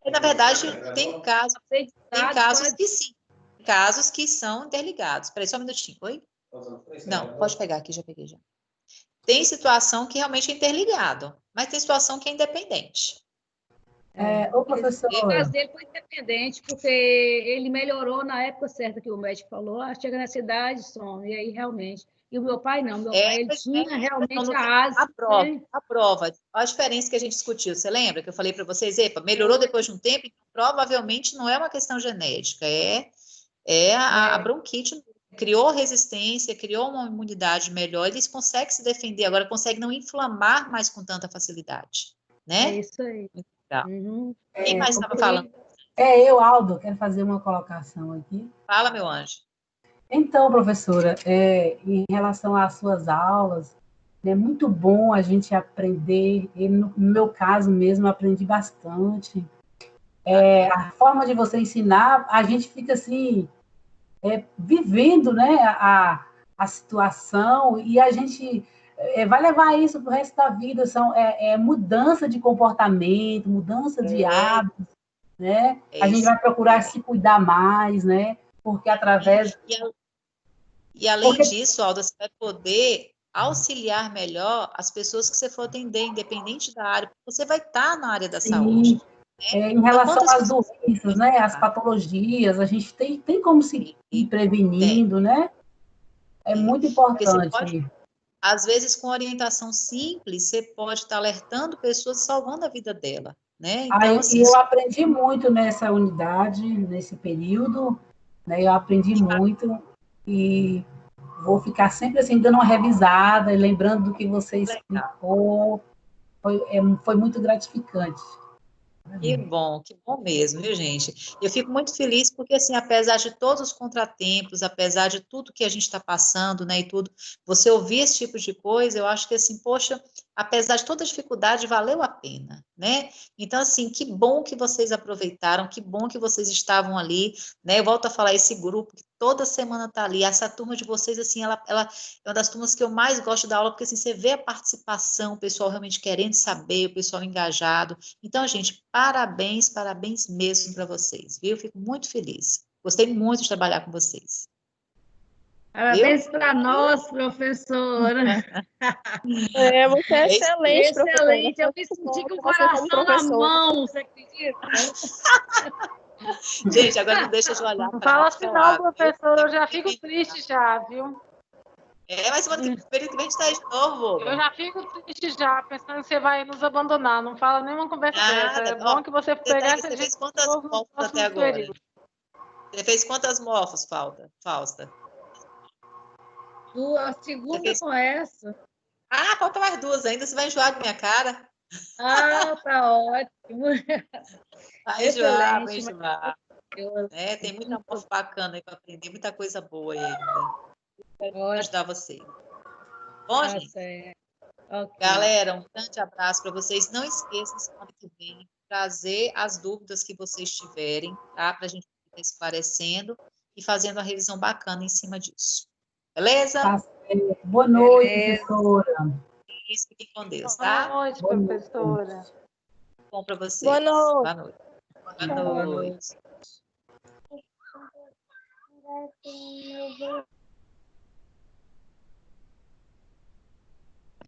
na verdade, tem casos que sim, casos que são interligados. Espera aí, só um minutinho, oi? Não, pode pegar aqui, já peguei já. Tem situação que realmente é interligado, mas tem situação que é independente. Ô, professora. O caso dele foi independente, porque ele melhorou na época certa que o médico falou, chega na cidade, some, e aí realmente. E o meu pai não, meu pai ele tinha realmente a asma. A prova, a diferença que a gente discutiu, você lembra que eu falei para vocês, epa, melhorou depois de um tempo, então, provavelmente não é uma questão genética, a bronquite criou resistência, criou uma imunidade melhor, eles conseguem se defender, agora conseguem não inflamar mais com tanta facilidade, né? É isso aí. Quem mais estava falando? Eu, Aldo, quero fazer uma colocação aqui. Fala, meu anjo. Então, professora, em relação às suas aulas, é muito bom a gente aprender, no meu caso mesmo, eu aprendi bastante. A forma de você ensinar, a gente fica assim, vivendo, né, a situação, e a gente vai levar isso para o resto da vida, mudança de comportamento, mudança de hábitos, né? A gente vai procurar se cuidar mais, né? Porque através... E além disso, Alda, você vai poder auxiliar melhor as pessoas que você for atender, independente da área, porque você vai estar na área da saúde. Né? Em relação às doenças, né? As patologias, a gente tem como se ir prevenindo, né? É muito importante. Às vezes, com orientação simples, você pode estar alertando pessoas e salvando a vida dela. Né? Então, assim, eu aprendi muito nessa unidade, nesse período, né? Eu aprendi muito e vou ficar sempre assim, dando uma revisada, lembrando do que você explicou. Foi muito gratificante. Que bom mesmo, viu, gente? Eu fico muito feliz porque, assim, apesar de todos os contratempos, apesar de tudo que a gente está passando, né, e tudo, você ouvir esse tipo de coisa, eu acho que, assim, poxa, apesar de toda a dificuldade, valeu a pena, né? Então, assim, que bom que vocês aproveitaram, que bom que vocês estavam ali, né? Eu volto a falar, esse grupo que toda semana está ali, essa turma de vocês, assim, ela é uma das turmas que eu mais gosto da aula, porque, assim, você vê a participação, o pessoal realmente querendo saber, o pessoal engajado. Então, gente, parabéns mesmo para vocês, viu? Fico muito feliz. Gostei muito de trabalhar com vocês. Parabéns para nós, professora. Você é excelente, professora. Excelente. Eu me senti com o coração na mão, você acredita? Gente, agora não deixa de olhar. Não fala assim não, professora, eu já fico triste já, viu? Mas semana que vem a gente está de novo. Eu já fico triste já, pensando que você vai nos abandonar. Não fala nenhuma conversa dessa. É bom que você pegasse... Você fez quantas mofas até agora? Você fez quantas mofas, Fausta? A segunda com essa. Ah, falta mais duas ainda. Você vai enjoar da minha cara? Ah, tá ótimo. Vai enjoar, vai Excelente. enjoar. Tem muita coisa bacana aí para aprender, muita coisa boa aí ainda. Vou ajudar você. Bom, Tá gente? certo. Ok. Galera, um grande abraço para vocês. Não esqueçam, semana que vem, trazer as dúvidas que vocês tiverem, tá? Para a gente estar esclarecendo e fazendo uma revisão bacana em cima disso. Beleza? Tá certo. Boa noite, Beleza. professora. Isso, fiquem com Deus, tá? Boa noite, Boa noite. professora. Bom para vocês. Boa noite. Boa noite. Boa Boa noite. noite.